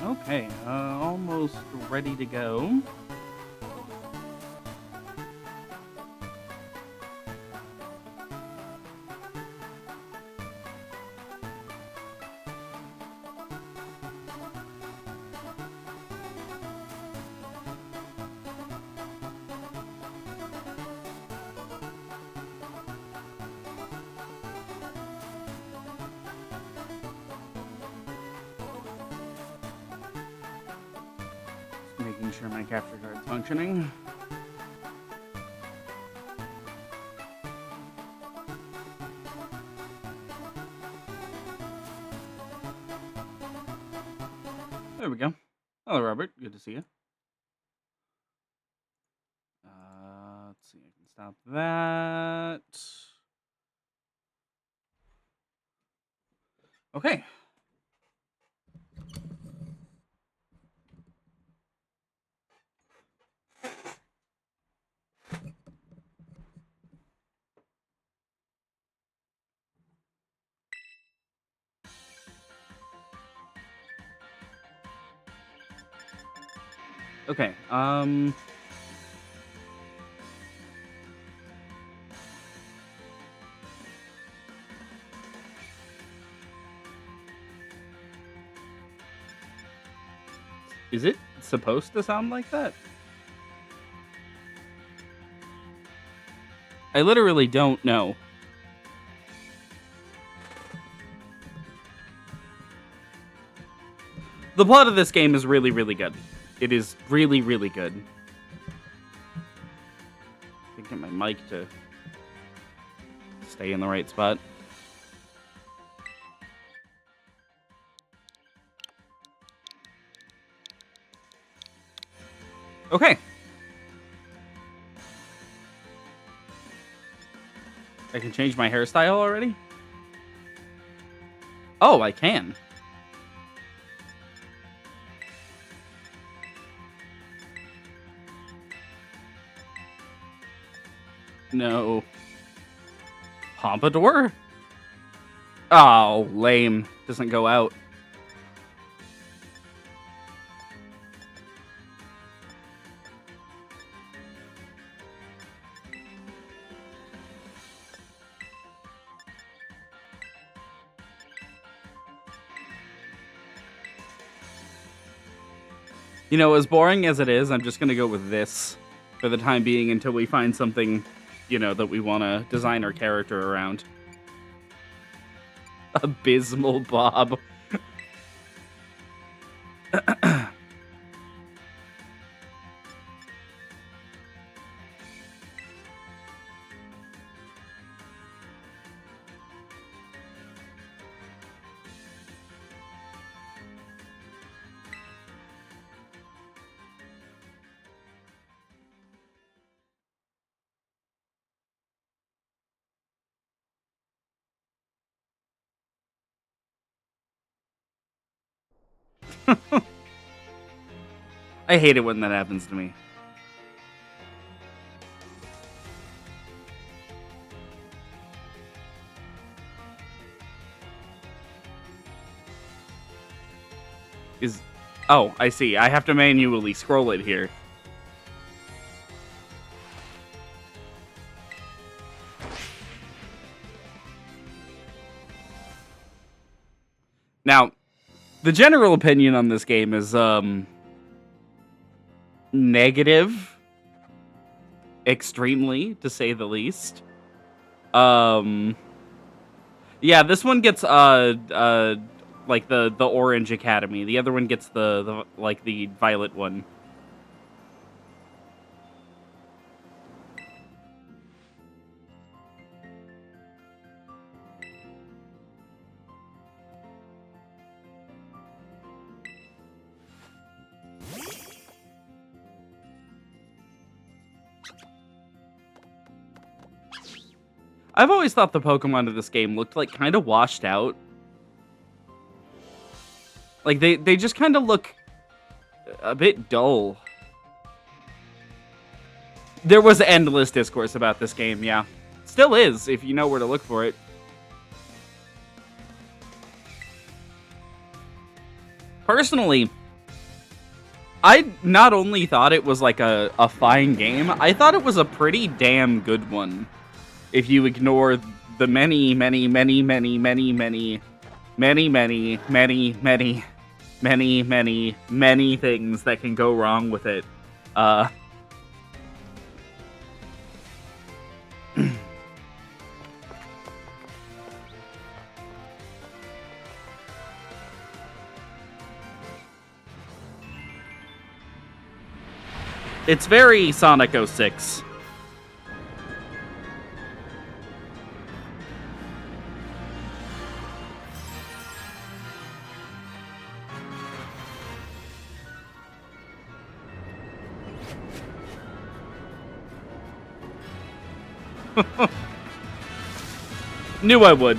Okay, almost ready to go. Making sure my capture card's functioning. There we go. Hello, Robert. Good to see you. Let's see. I can stop that. Okay. Okay. Is it supposed to sound like that? I literally don't know. The plot of this game is really, really good. It is really, really good. I can get my mic to stay in the right spot. Okay. I can change my hairstyle already? Oh, I can. No. Pompadour? Oh, lame. Doesn't go out. You know, as boring as it is, I'm just going to go with this for the time being until we find something, you know, that we want to design our character around. Abysmal Bob. I hate it when that happens to me. Oh, I see. I have to manually scroll it here. Now, the general opinion on this game is negative, extremely, to say the least. Yeah, this one gets like the Orange Academy. The other one gets the like the Violet one. I've always thought the Pokemon of this game looked like kind of washed out. Like they just kind of look a bit dull. There was endless discourse about this game, yeah. Still is, if you know where to look for it. Personally, I not only thought it was like a fine game, I thought it was a pretty damn good one. If you ignore the many, many, many, many, many, many, many, many, many, many, many, many, many things that can go wrong with it. It's very Sonic 06. Knew I would.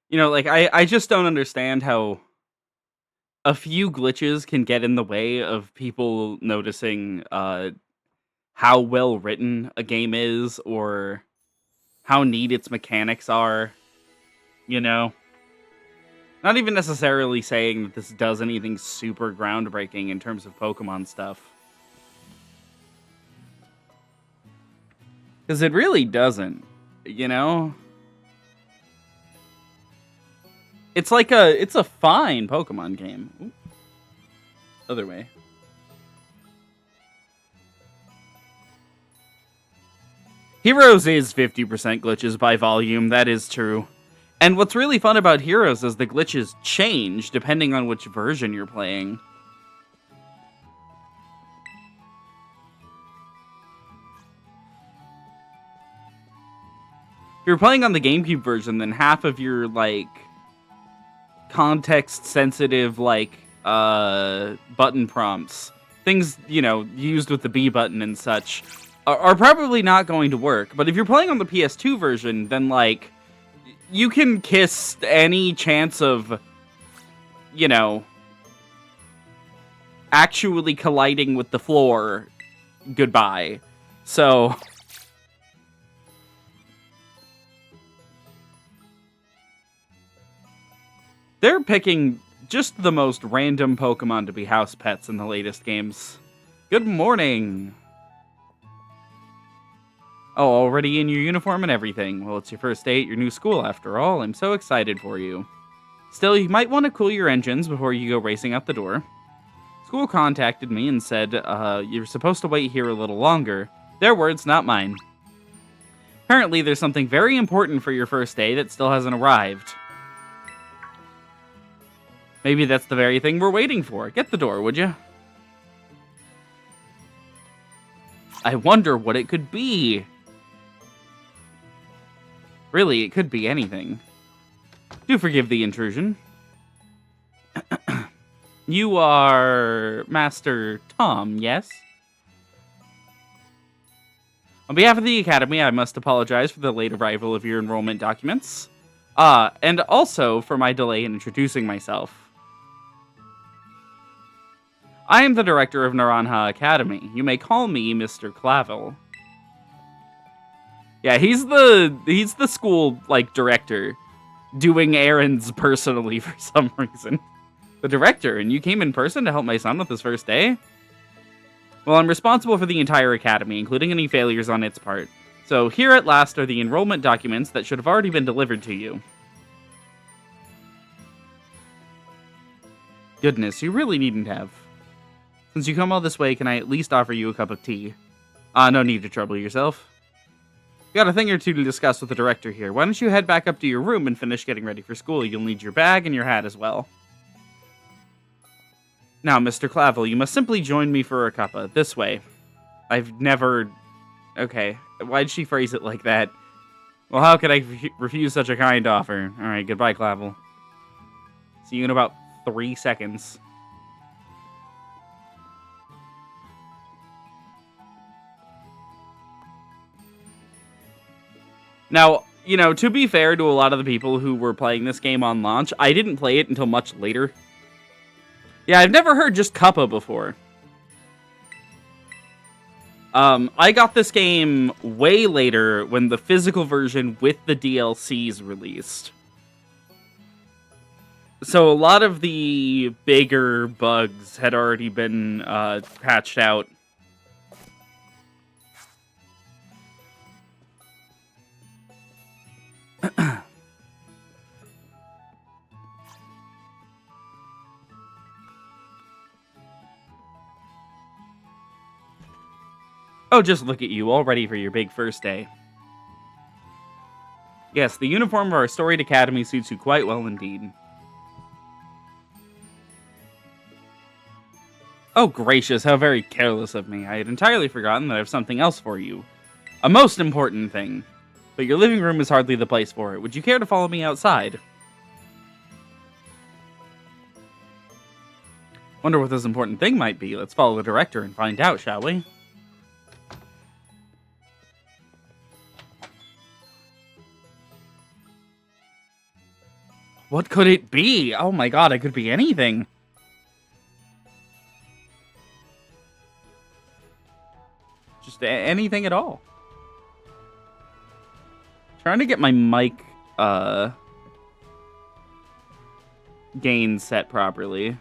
You know, like, I just don't understand how a few glitches can get in the way of people noticing, how well written a game is, or how neat its mechanics are, you know? Not even necessarily saying that this does anything super groundbreaking in terms of Pokemon stuff. Because it really doesn't, you know? It's like it's a fine Pokemon game. Ooh. Other way. Heroes is 50% glitches by volume, that is true. And what's really fun about Heroes is the glitches change depending on which version you're playing. If you're playing on the GameCube version, then half of your, like, context-sensitive, like, button prompts, things, you know, used with the B button and such, are probably not going to work. But if you're playing on the PS2 version, then, like, you can kiss any chance of, you know, actually colliding with the floor goodbye. So they're picking just the most random Pokemon to be house pets in the latest games. Good morning. Oh, already in your uniform and everything. Well, it's your first day at your new school after all. I'm so excited for you. Still, you might want to cool your engines before you go racing out the door. School contacted me and said, you're supposed to wait here a little longer. Their words, not mine. Apparently, there's something very important for your first day that still hasn't arrived. Maybe that's the very thing we're waiting for. Get the door, would you? I wonder what it could be. Really, it could be anything. Do forgive the intrusion. You are Master Tom, yes? On behalf of the Academy, I must apologize for the late arrival of your enrollment documents. And also for my delay in introducing myself. I am the director of Naranja Academy. You may call me Mr. Clavel. Yeah, he's the school, like, director, doing errands personally for some reason. The director, and you came in person to help my son with his first day? Well, I'm responsible for the entire academy, including any failures on its part. So here at last are the enrollment documents that should have already been delivered to you. Goodness, you really needn't have. Since you come all this way, can I at least offer you a cup of tea? No need to trouble yourself. Got a thing or two to discuss with the director here. Why don't you head back up to your room and finish getting ready for school? You'll need your bag and your hat as well. Now, Mr. Clavel, you must simply join me for a cuppa. This way. I've never... Okay, why'd she phrase it like that? Well, how could I refuse such a kind offer? Alright, goodbye, Clavel. See you in about 3 seconds. Now, you know, to be fair to a lot of the people who were playing this game on launch, I didn't play it until much later. Yeah, I've never heard just cuppa before. I got this game way later when the physical version with the DLCs released. So a lot of the bigger bugs had already been patched out. Oh, just look at you, all ready for your big first day. Yes, the uniform of our storied academy suits you quite well indeed. Oh gracious, how very careless of me. I had entirely forgotten that I have something else for you. A most important thing. But your living room is hardly the place for it. Would you care to follow me outside? Wonder what this important thing might be. Let's follow the director and find out, shall we? What could it be? Oh my god, it could be anything. Just anything at all. Trying to get my mic gain set properly.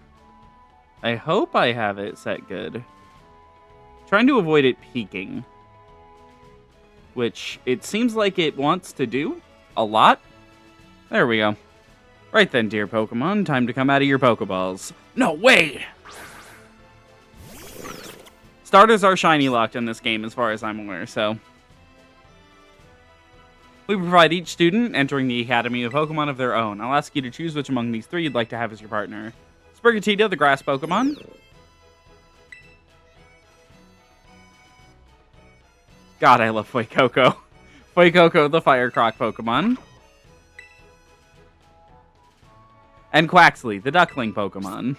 I hope I have it set good. Trying to avoid it peaking. Which it seems like it wants to do a lot. There we go. Right then, dear Pokemon, time to come out of your Pokeballs. No way! Starters are shiny locked in this game as far as I'm aware, so... We provide each student entering the Academy of Pokemon of their own. I'll ask you to choose which among these three you'd like to have as your partner. Sprigatito, the grass Pokemon. God, I love Fuecoco. Fuecoco, the Fire Croc Pokemon. And Quaxley, the Duckling Pokemon.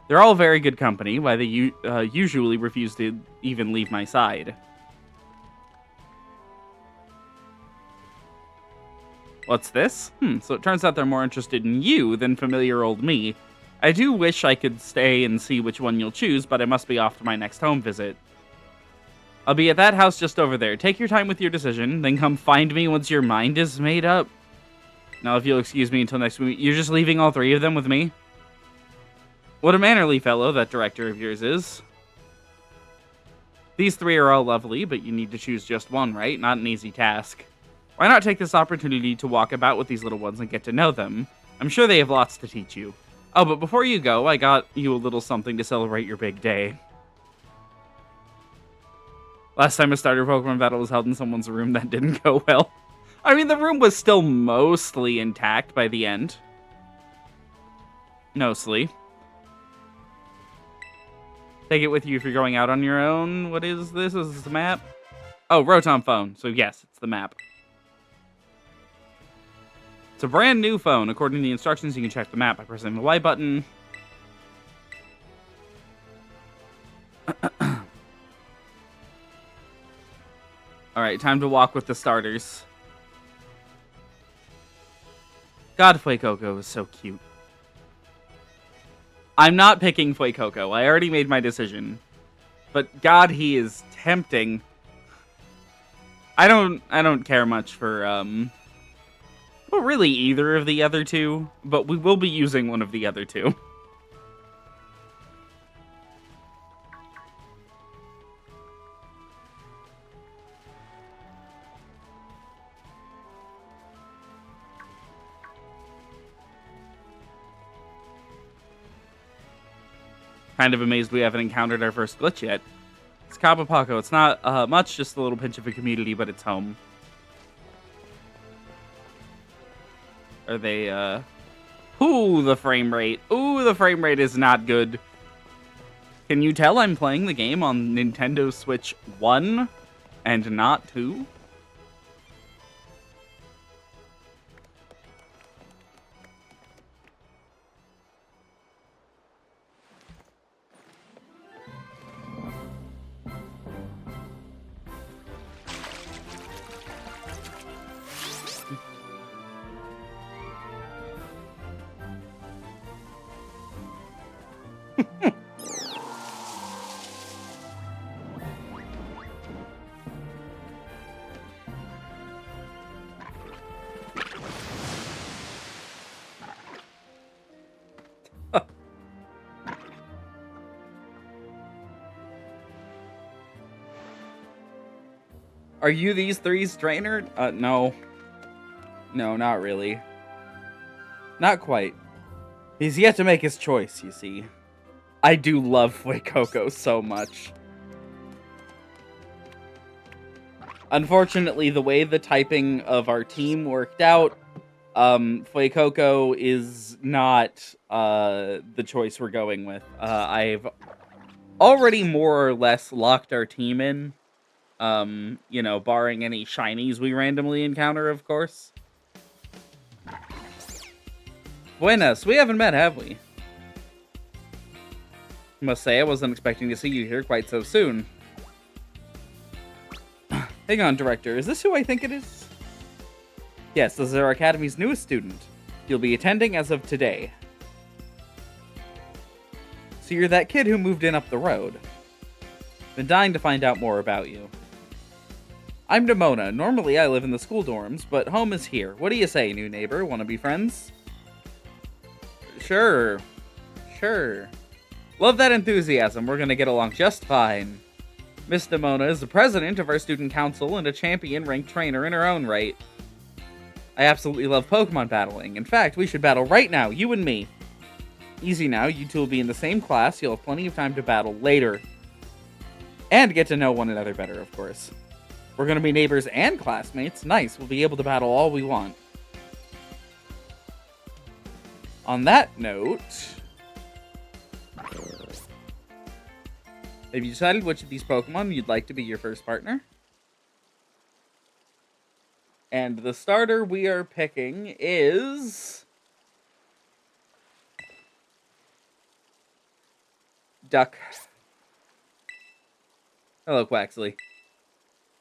They're all very good company, why they usually refuse to even leave my side. What's this? So it turns out they're more interested in you than familiar old me. I do wish I could stay and see which one you'll choose, but I must be off to my next home visit. I'll be at that house just over there. Take your time with your decision, then come find me once your mind is made up. Now, if you'll excuse me until next week, you're just leaving all three of them with me? What a mannerly fellow that director of yours is. These three are all lovely, but you need to choose just one, right? Not an easy task. Why not take this opportunity to walk about with these little ones and get to know them? I'm sure they have lots to teach you. Oh, but before you go, I got you a little something to celebrate your big day. Last time a starter Pokemon battle was held in someone's room, that didn't go well. I mean, the room was still mostly intact by the end. Mostly. Take it with you if you're going out on your own. What is this? Is this the map? Oh, Rotom phone. So yes, it's the map. It's a brand new phone. According to the instructions, you can check the map by pressing the Y button. Alright, time to walk with the starters. God, Fuecoco is so cute. I'm not picking Fuecoco. I already made my decision. But God, he is tempting. I don't care much for well, really either of the other two, but we will be using one of the other two. Kind of amazed we haven't encountered our first glitch yet. Capapaco. It's not much, just a little pinch of a community, but it's home. Are they, Ooh, the frame rate. Ooh, the frame rate is not good. Can you tell I'm playing the game on Nintendo Switch 1 and not 2? Are you these three's trainer? No. No, not really. Not quite. He's yet to make his choice, you see. I do love Fuecoco so much. Unfortunately, the way the typing of our team worked out, Fuecoco is not the choice we're going with. I've already more or less locked our team in. You know, barring any shinies we randomly encounter, of course. Buenas, we haven't met, have we? Must say, I wasn't expecting to see you here quite so soon. Hang on, Director, is this who I think it is? Yes, this is our Academy's newest student. You'll be attending as of today. So you're that kid who moved in up the road. Been dying to find out more about you. I'm Demona. Normally I live in the school dorms, but home is here. What do you say, new neighbor? Wanna be friends? Sure. Sure. Love that enthusiasm. We're gonna get along just fine. Miss Demona is the president of our student council and a champion-ranked trainer in her own right. I absolutely love Pokemon battling. In fact, we should battle right now, you and me. Easy now, you two will be in the same class. You'll have plenty of time to battle later. And get to know one another better, of course. We're gonna be neighbors and classmates. Nice, we'll be able to battle all we want. On that note... have you decided which of these Pokemon you'd like to be your first partner? And the starter we are picking is... Duck. Hello, Quaxley.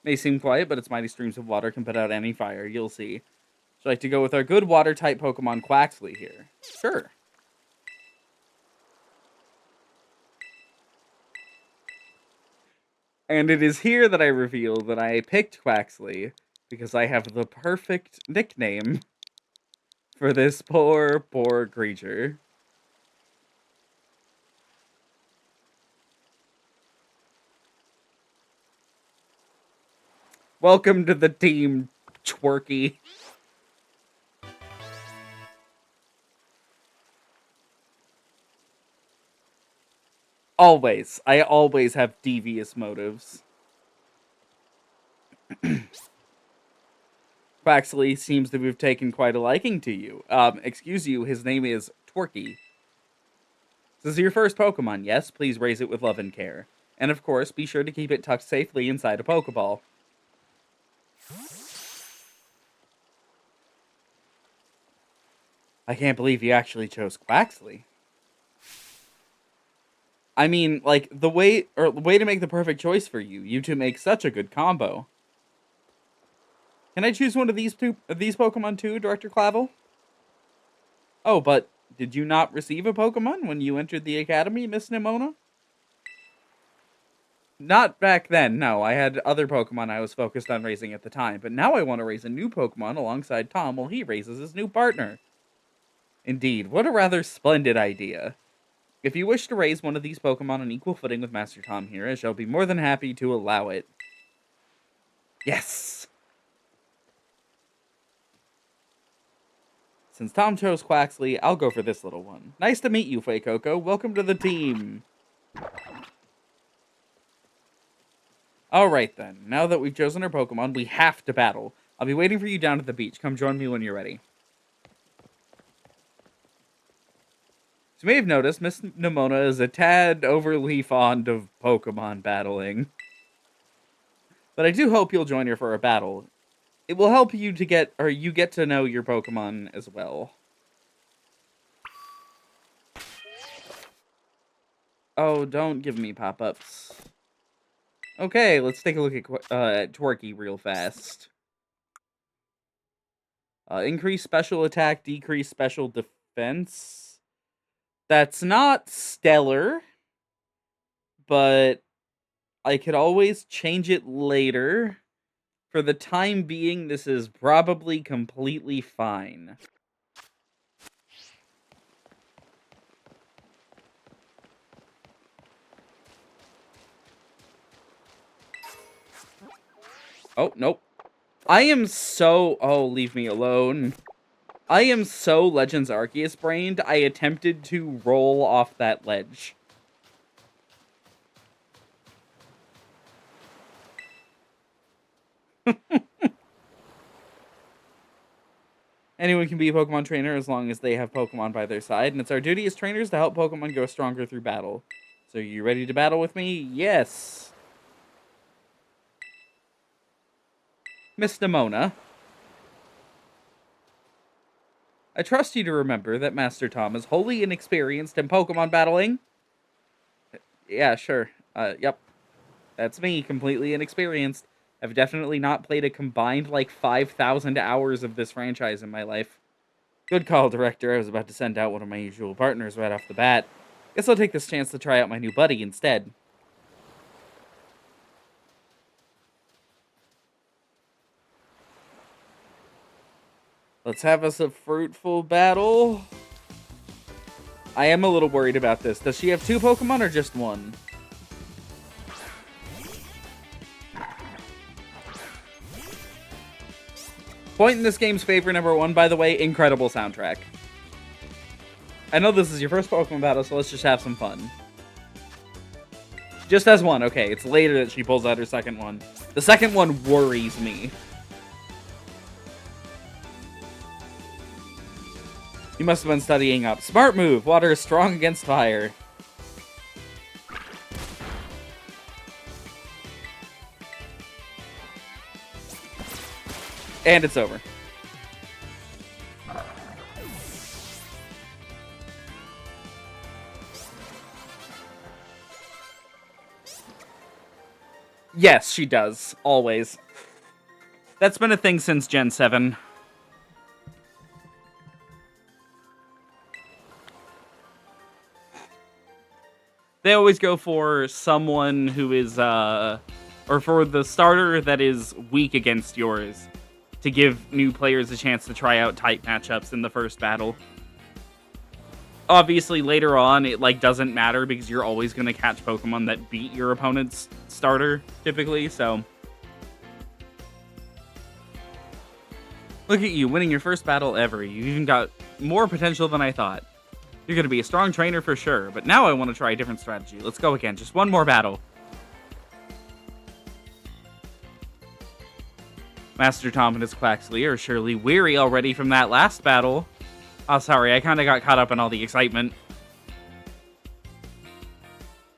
May seem quiet, but its mighty streams of water can put out any fire. You'll see. Would you like to go with our good water-type Pokemon Quaxley here? Sure. And it is here that I reveal that I picked Quaxley because I have the perfect nickname for this poor, poor creature. Welcome to the team, Twerky. Always. I always have devious motives. Quaxley seems to have taken quite a liking to you. Excuse you, his name is Twerky. This is your first Pokemon, yes? Please raise it with love and care. And of course, be sure to keep it tucked safely inside a Pokeball. I can't believe you actually chose Quaxley. I mean, like, the way to make the perfect choice for you. You two make such a good combo. Can I choose one of these Pokemon too, Director Clavel? Oh, but did you not receive a Pokemon when you entered the Academy, Miss Nimona? Not back then, no. I had other Pokemon I was focused on raising at the time, but now I want to raise a new Pokemon alongside Tom while he raises his new partner. Indeed, what a rather splendid idea. If you wish to raise one of these Pokemon on equal footing with Master Tom here, I shall be more than happy to allow it. Yes! Since Tom chose Quaxley, I'll go for this little one. Nice to meet you, Fuecoco. Welcome to the team. Alright then, now that we've chosen our Pokemon, we have to battle. I'll be waiting for you down at the beach. Come join me when you're ready. As you may have noticed, Miss Nimona is a tad overly fond of Pokemon battling. But I do hope you'll join her for a battle. It will help you to get to know your Pokemon as well. Oh, don't give me pop-ups. Okay, let's take a look at Twerky real fast. Increase special attack, decrease special defense. That's not stellar, but I could always change it later. For the time being, this is probably completely fine. Oh, nope. I am so... Oh, leave me alone. I am so Legends Arceus brained, I attempted to roll off that ledge. Anyone can be a Pokemon trainer as long as they have Pokemon by their side, and it's our duty as trainers to help Pokemon grow stronger through battle. So, you ready to battle with me? Yes! Miss Nimona, I trust you to remember that Master Tom is wholly inexperienced in Pokemon battling. Yeah, sure. Yep. That's me, completely inexperienced. I've definitely not played a combined, like, 5,000 hours of this franchise in my life. Good call, Director. I was about to send out one of my usual partners right off the bat. Guess I'll take this chance to try out my new buddy instead. Let's have us a fruitful battle. I am a little worried about this. Does she have 2 Pokemon or just 1? Point in this game's favor number 1, by the way, incredible soundtrack. I know this is your first Pokemon battle, so let's just have some fun. She just has 1, okay. It's later that she pulls out her second one. The second one worries me. You must have been studying up. Smart move! Water is strong against fire. And it's over. Yes, she does. Always. That's been a thing since Gen 7. They always go for someone who is, or for the starter that is weak against yours, to give new players a chance to try out tight matchups in the first battle. Obviously, later on, it, like, doesn't matter because you're always going to catch Pokemon that beat your opponent's starter, typically, so. Look at you, winning your first battle ever. You even got more potential than I thought. You're going to be a strong trainer for sure, but now I want to try a different strategy. Let's go again. Just one more battle. Master Tom and his Quaxley are surely weary already from that last battle. Oh, sorry. I kind of got caught up in all the excitement.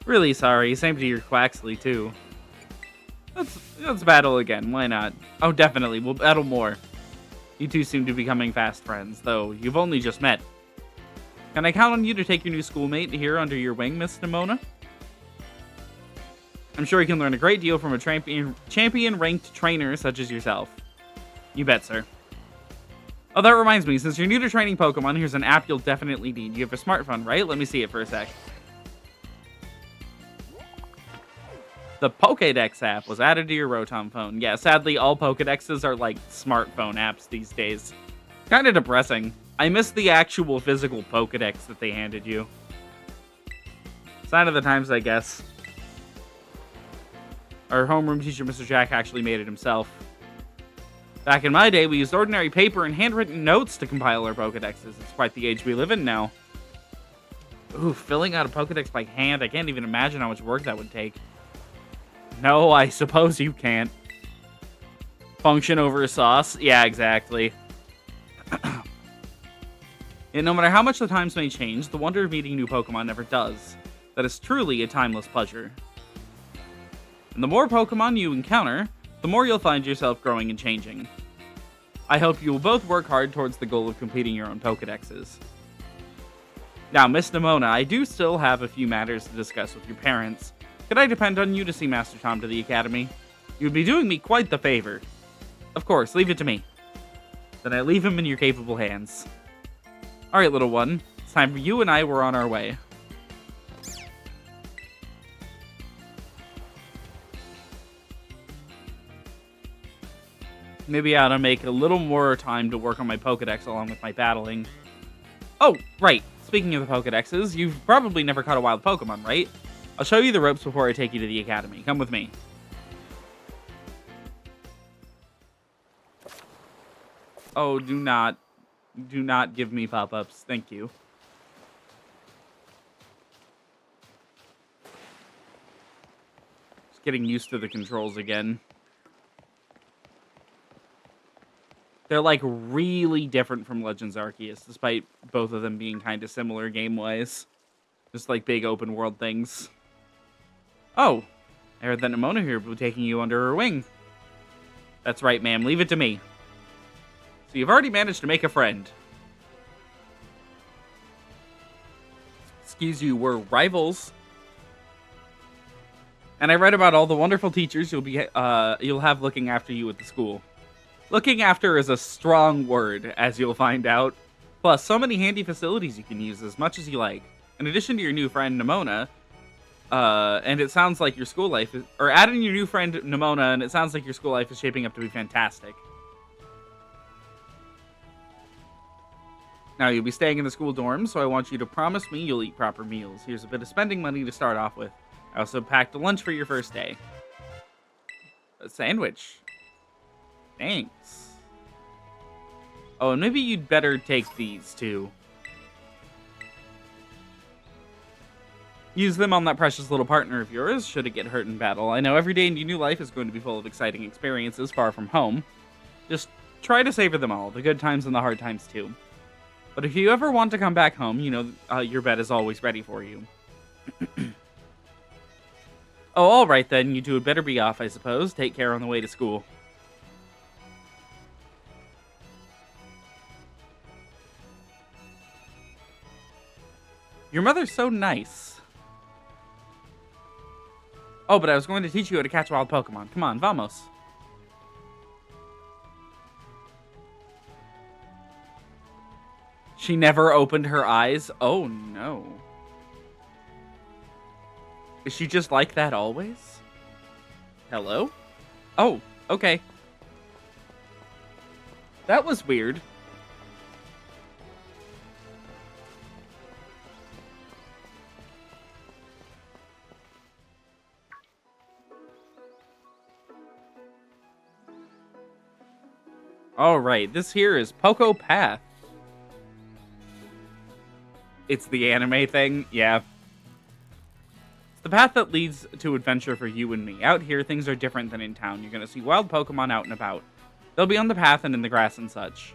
Really sorry. Same to your Quaxley, too. Let's battle again. Why not? Oh, definitely. We'll battle more. You two seem to be becoming fast friends, though you've only just met. Can I count on you to take your new schoolmate here under your wing, Miss Nimona? I'm sure you can learn a great deal from a champion-ranked trainer such as yourself. You bet, sir. Oh, that reminds me, since you're new to training Pokemon, here's an app you'll definitely need. You have a smartphone, right? Let me see it for a sec. The Pokédex app was added to your Rotom phone. Yeah, sadly, all Pokédexes are like smartphone apps these days. Kind of depressing. I miss the actual physical Pokédex that they handed you. Sign of the times, I guess. Our homeroom teacher, Mr. Jack, actually made it himself. Back in my day, we used ordinary paper and handwritten notes to compile our Pokédexes. It's quite the age we live in now. Ooh, filling out a Pokédex by hand. I can't even imagine how much work that would take. No, I suppose you can't. Function over sauce? Yeah, exactly. And no matter how much the times may change, the wonder of meeting new Pokemon never does. That is truly a timeless pleasure. And the more Pokemon you encounter, the more you'll find yourself growing and changing. I hope you will both work hard towards the goal of completing your own Pokedexes. Now, Miss Nimona, I do still have a few matters to discuss with your parents. Could I depend on you to see Master Tom to the Academy? You would be doing me quite the favor. Of course, leave it to me. Then I leave him in your capable hands. Alright, little one. It's time for you and I were on our way. Maybe I ought to make a little more time to work on my Pokedex along with my battling. Oh, right. Speaking of the Pokedexes, you've probably never caught a wild Pokemon, right? I'll show you the ropes before I take you to the Academy. Come with me. Oh, do not give me pop-ups. Thank you. Just getting used to the controls again. They're, like, really different from Legends Arceus, despite both of them being kind of similar game-wise. Just, like, big open-world things. Oh, I heard that Nimona here will be taking you under her wing. That's right, ma'am. Leave it to me. So you've already managed to make a friend. Excuse you, we're rivals. And I read about all the wonderful teachers you'll have looking after you at the school. Looking after is a strong word, as you'll find out. Plus, so many handy facilities you can use as much as you like. In addition to your new friend, Nimona, and it sounds like your school life is... Or add in your new friend, Nimona, and it sounds like your school life is shaping up to be fantastic. Now, you'll be staying in the school dorms, so I want you to promise me you'll eat proper meals. Here's a bit of spending money to start off with. I also packed a lunch for your first day. A sandwich. Thanks. Oh, and maybe you'd better take these, too. Use them on that precious little partner of yours, should it get hurt in battle. I know every day in your new life is going to be full of exciting experiences far from home. Just try to savor them all, the good times and the hard times, too. But if you ever want to come back home, you know your bed is always ready for you. Oh, alright then, you two had better be off, I suppose. Take care on the way to school. Your mother's so nice. Oh, but I was going to teach you how to catch wild Pokemon. Come on, vamos. She never opened her eyes? Oh, no. Is she just like that always? Hello? Oh, okay. That was weird. Alright, this here is Poco Path. It's the anime thing? Yeah. It's the path that leads to adventure for you and me. Out here, things are different than in town. You're gonna see wild Pokemon out and about. They'll be on the path and in the grass and such.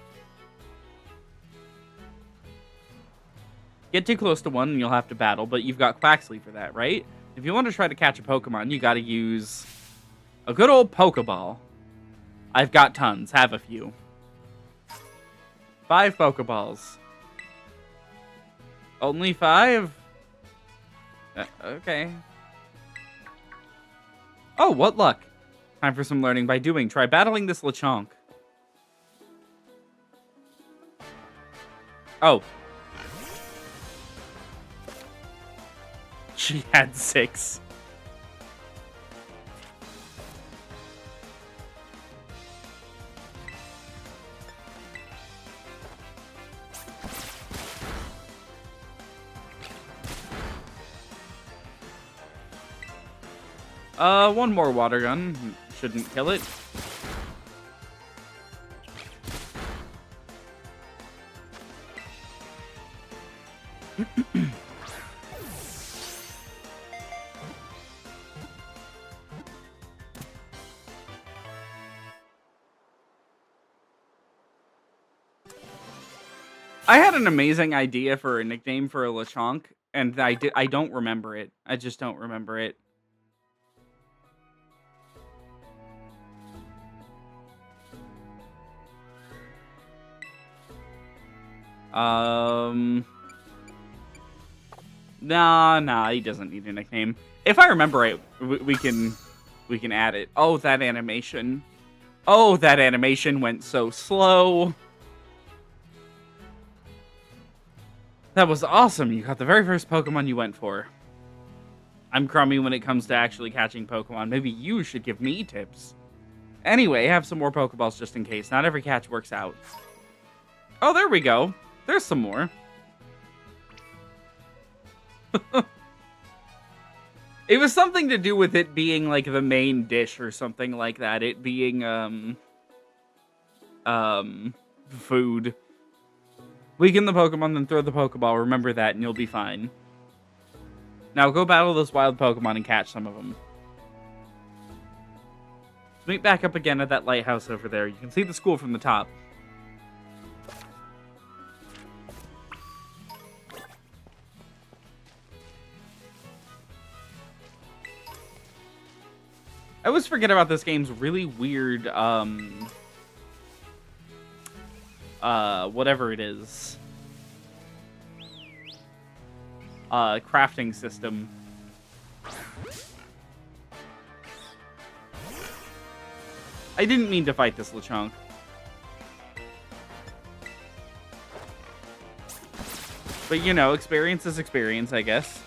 Get too close to one and you'll have to battle, but you've got Quaxley for that, right? If you want to try to catch a Pokemon, you gotta use a good old Pokeball. I've got tons. Have a few. 5 Pokeballs. Only 5? Okay. Oh, what luck. Time for some learning by doing. Try battling this Lechonk. Oh. She had 6. One more water gun. Shouldn't kill it. I had an amazing idea for a nickname for a Lechonk, and I don't remember it. I just don't remember it. Nah, he doesn't need a nickname. If I remember it, we can add it. Oh, that animation. Oh, that animation went so slow. That was awesome. You got the very first Pokemon you went for. I'm crummy when it comes to actually catching Pokemon. Maybe you should give me tips. Anyway, have some more Pokeballs just in case. Not every catch works out. Oh, there we go. There's some more. It was something to do with it being like the main dish or something like that. It being food. Weaken the Pokemon, then throw the Pokeball. Remember that, and you'll be fine. Now go battle those wild Pokemon and catch some of them. Let's meet back up again at that lighthouse over there. You can see the school from the top. I always forget about this game's really weird, whatever it is. Crafting system. I didn't mean to fight this Lechonk. But, you know, experience is experience, I guess.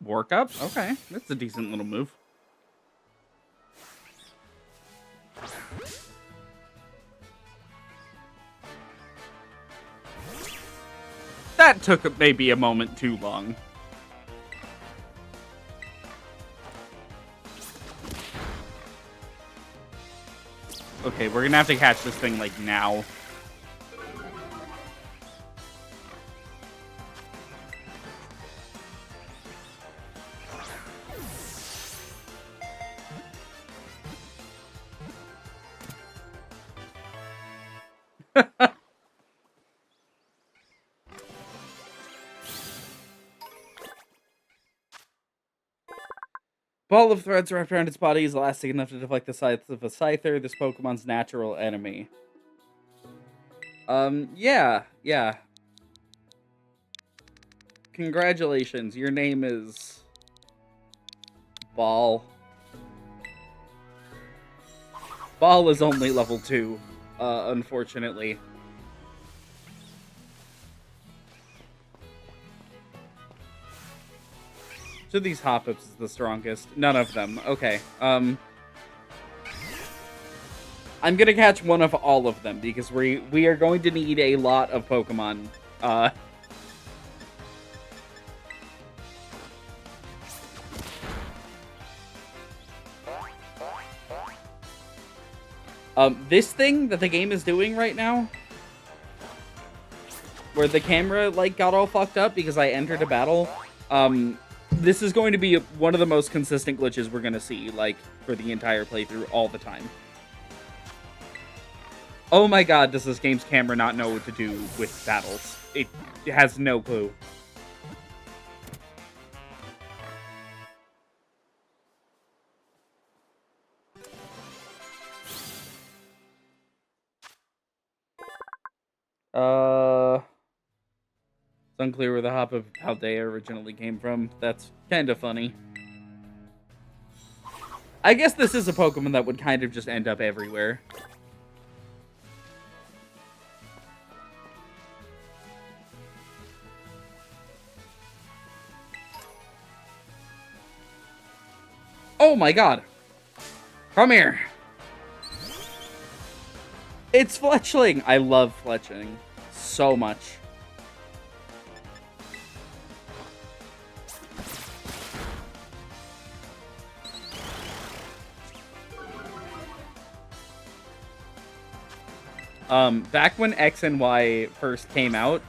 Work up? Okay, that's a decent little move. That took maybe a moment too long. Okay, we're gonna have to catch this thing, like, now. Ball of threads wrapped around its body is elastic enough to deflect the scythe of a Scyther, this Pokemon's natural enemy. Yeah. Congratulations, your name is... Ball. Ball is only level 2, unfortunately. Which of these Hop-Ups is the strongest? None of them. Okay. I'm gonna catch one of all of them, because we are going to need a lot of Pokemon. This thing that the game is doing right now, where the camera, like, got all fucked up because I entered a battle, this is going to be one of the most consistent glitches we're going to see, like, for the entire playthrough all the time. Oh my god, does this game's camera not know what to do with battles. It has no clue. It's unclear where the hop of Paldea originally came from. That's kind of funny. I guess this is a Pokemon that would kind of just end up everywhere. Oh my god! Come here! It's Fletchling! I love Fletchling so much. Back when X and Y first came out,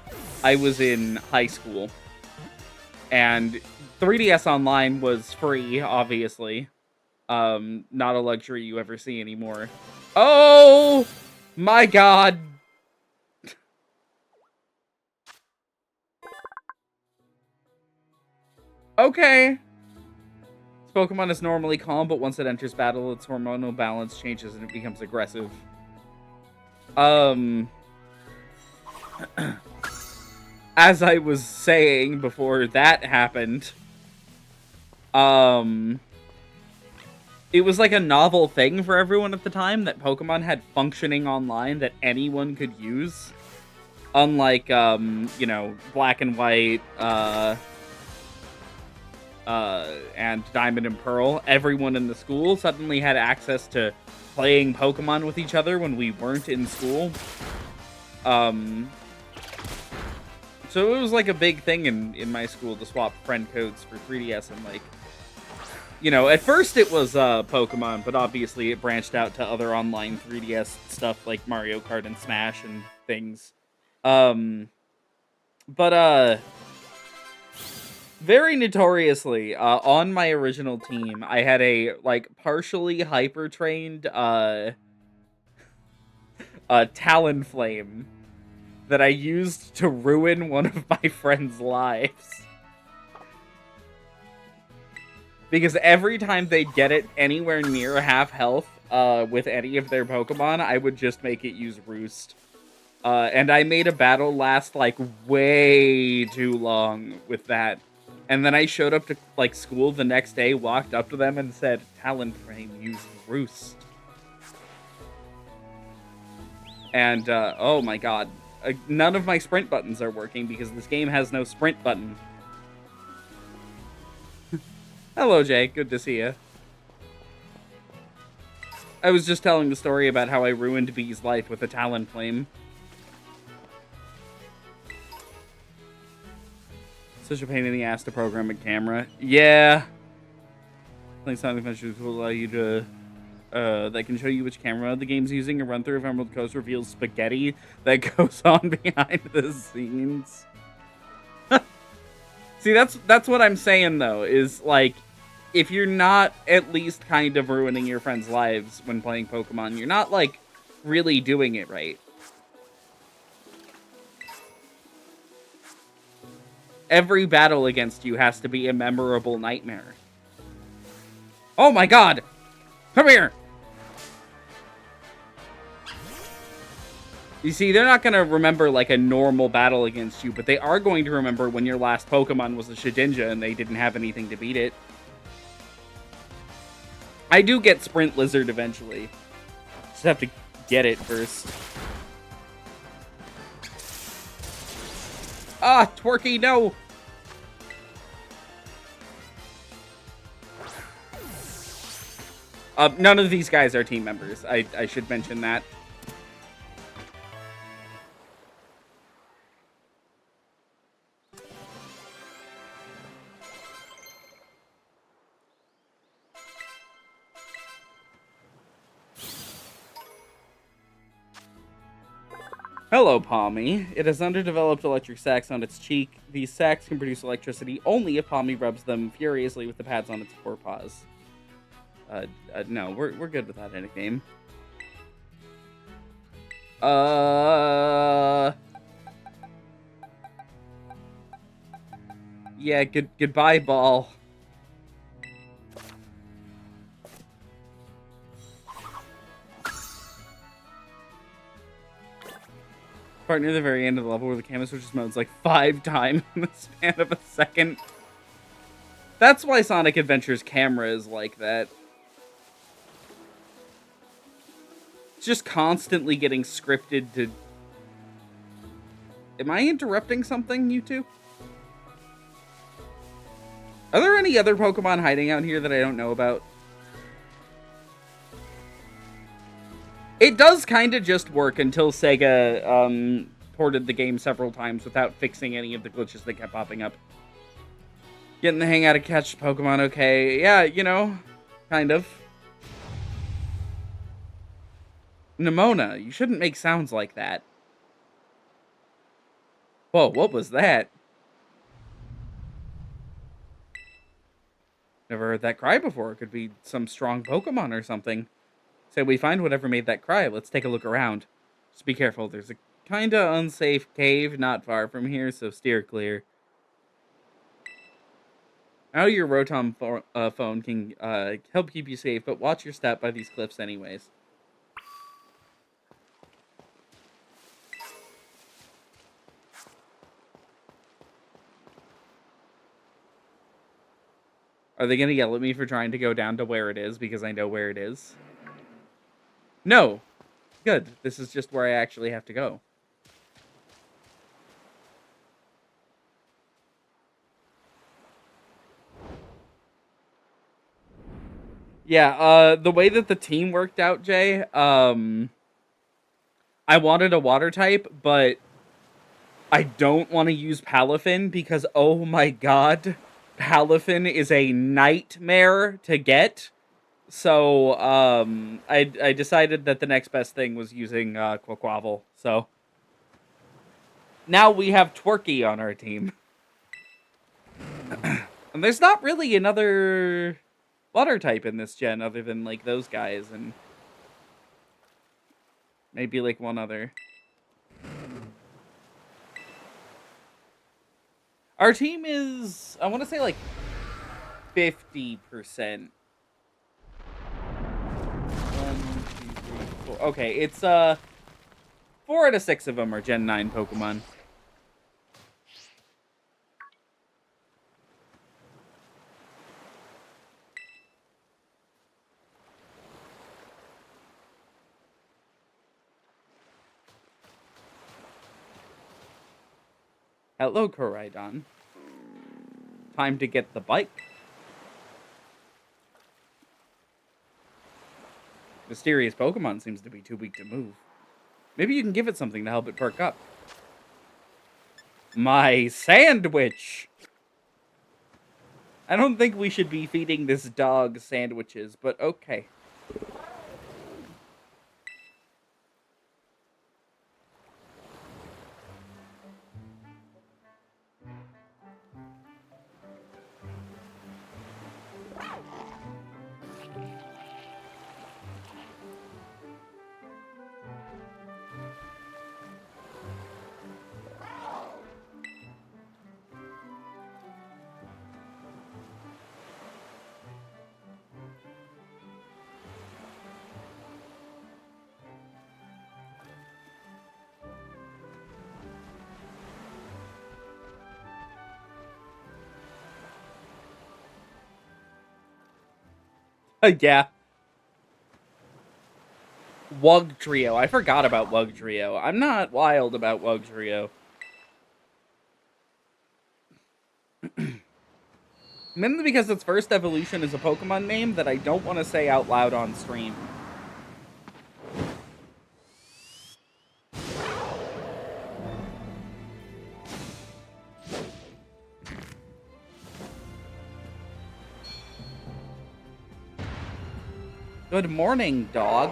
I was in high school. And 3DS Online was free, obviously. Not a luxury you ever see anymore. Oh my god. Okay. This Pokemon is normally calm, but once it enters battle, its hormonal balance changes and it becomes aggressive. As I was saying before that happened, it was like a novel thing for everyone at the time that Pokemon had functioning online that anyone could use. Unlike, you know, Black and White, and Diamond and Pearl, everyone in the school suddenly had access to playing Pokemon with each other when we weren't in school. So it was like a big thing in my school to swap friend codes for 3DS, and like, you know, at first it was Pokemon, but obviously it branched out to other online 3DS stuff like Mario Kart and Smash and things. Very notoriously, on my original team, I had a, like, partially hyper-trained, Talonflame that I used to ruin one of my friends' lives. Because every time they'd get it anywhere near half health, with any of their Pokemon, I would just make it use Roost. And I made a battle last, like, way too long with that. And then I showed up to, like, school the next day, walked up to them, and said, Talonflame, use Roost. And, oh my god. None of my sprint buttons are working because this game has no sprint button. Hello, Jay. Good to see you. I was just telling the story about how I ruined Bee's life with a Talonflame. Such a pain in the ass to program a camera. Yeah. I think Sonic Adventure will allow you to... that can show you which camera the game's using. A run-through of Emerald Coast reveals spaghetti that goes on behind the scenes. See, that's what I'm saying, though, is, like, if you're not at least kind of ruining your friends' lives when playing Pokemon, you're not, like, really doing it right. Every battle against you has to be a memorable nightmare. Oh my god! Come here! You see, they're not going to remember, like, a normal battle against you, but they are going to remember when your last Pokemon was a Shedinja and they didn't have anything to beat it. I do get Sprint Lizard eventually. Just have to get it first. Ah, Twerky, no! None of these guys are team members. I should mention that. Hello, Palmy. It has underdeveloped electric sacs on its cheek. These sacs can produce electricity only if Palmy rubs them furiously with the pads on its forepaws. No, we're good with that in a game. Yeah, goodbye, ball. Part near the very end of the level where the camera switches modes like 5 times in the span of a second. That's why Sonic Adventure's camera is like that. It's just constantly getting scripted to... Am I interrupting something, you two? Are there any other Pokemon hiding out here that I don't know about? It does kind of just work until Sega ported the game several times without fixing any of the glitches that kept popping up. Getting the hang out of catch Pokemon, okay. Yeah, you know, kind of. Nimona, you shouldn't make sounds like that. Whoa, what was that? Never heard that cry before. It could be some strong Pokemon or something. So we find whatever made that cry. Let's take a look around. Just be careful. There's a kinda unsafe cave not far from here, so steer clear. I know your Rotom phone can help keep you safe, but watch your step by these cliffs anyways. Are they going to yell at me for trying to go down to where it is because I know where it is? No. Good. This is just where I actually have to go. Yeah, the way that the team worked out, Jay, I wanted a water type, but I don't want to use Palafin because, oh my god, Palafin is a nightmare to get. So, I decided that the next best thing was using Quaquaval. So, now we have Twerky on our team. And there's not really another water type in this gen other than, like, those guys and maybe, like, one other. Our team is, I want to say, like, 50%. 1, 2, 3, 4. Okay, it's 4 out of 6 of them are Gen 9 Pokemon. Hello, Koraidon. Time to get the bike. Mysterious Pokemon seems to be too weak to move. Maybe you can give it something to help it perk up. My sandwich! I don't think we should be feeding this dog sandwiches, but okay. Yeah. Wug Trio. I forgot about Wug Trio. I'm not wild about Wug Trio. Mainly because its first evolution is a Pokemon name that I don't want to say out loud on stream. Good morning, dog.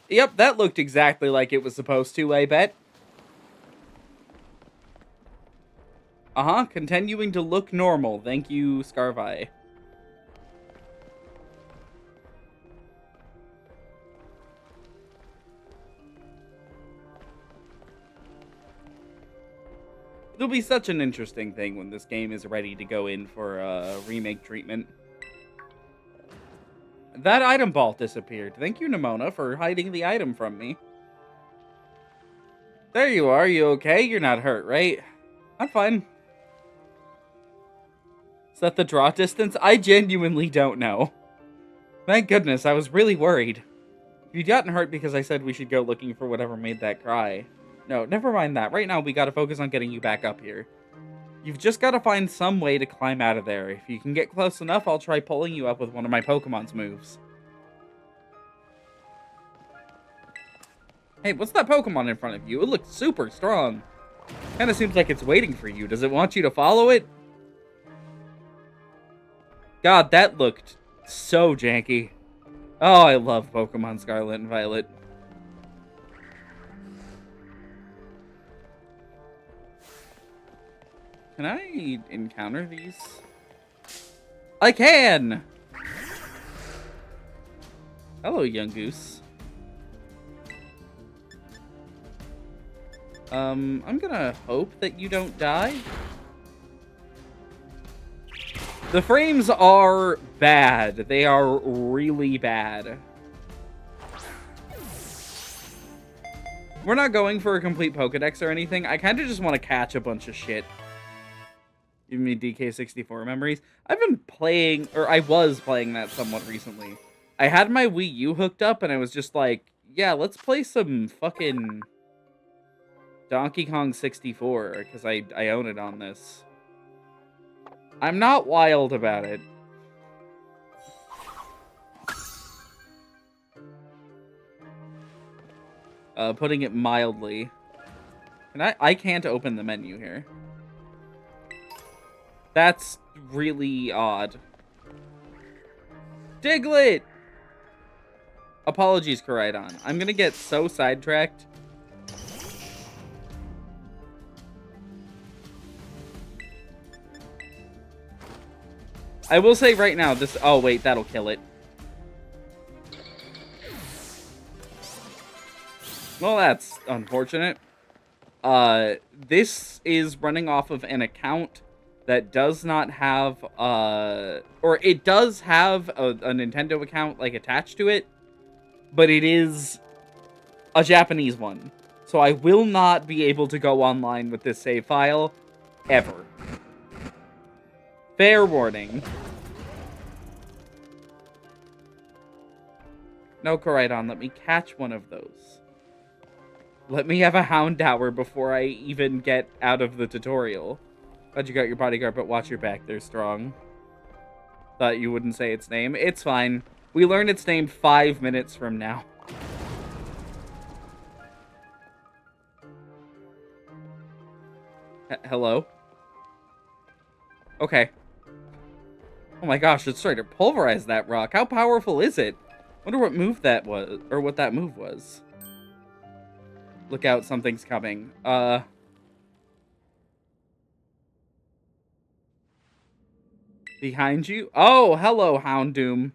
Yep, that looked exactly like it was supposed to, I bet. Uh-huh, continuing to look normal. Thank you, Scarvi. It'll be such an interesting thing when this game is ready to go in for remake treatment. That item vault disappeared. Thank you, Nimona, for hiding the item from me. There you are. You okay? You're not hurt, right? I'm fine. Is that the draw distance? I genuinely don't know. Thank goodness, I was really worried. You'd gotten hurt because I said we should go looking for whatever made that cry. No, never mind that. Right now, we gotta focus on getting you back up here. You've just gotta find some way to climb out of there. If you can get close enough, I'll try pulling you up with one of my Pokemon's moves. Hey, what's that Pokemon in front of you? It looks super strong. Kinda seems like it's waiting for you. Does it want you to follow it? God, that looked so janky. Oh, I love Pokemon Scarlet and Violet. Can I encounter these? I can! Hello, young goose. I'm gonna hope that you don't die. The frames are bad. They are really bad. We're not going for a complete Pokedex or anything. I kind of just want to catch a bunch of shit. Give me DK64 memories. I've been playing, or I was playing that somewhat recently. I had my Wii U hooked up and I was just like, yeah, let's play some fucking Donkey Kong 64, because I own it on this. I'm not wild about it. Putting it mildly. And I can't open the menu here. That's really odd. Diglett! Apologies, Koraidon. I'm gonna get so sidetracked. I will say right now, this... Oh, wait, that'll kill it. Well, that's unfortunate. This is running off of an account that does not have, or it does have a Nintendo account, like, attached to it, but it is a Japanese one. So I will not be able to go online with this save file, ever. Fair warning. No, Koraidon, let me catch one of those. Let me have a Houndour before I even get out of the tutorial. Glad you got your bodyguard, but watch your back. They're strong. Thought you wouldn't say its name. It's fine. We learn its name 5 minutes from now. Hello? Okay. Oh my gosh, it's trying to pulverize that rock. How powerful is it? Wonder what move that was, or what that move was. Look out, something's coming. Behind you? Oh, hello, Houndoom.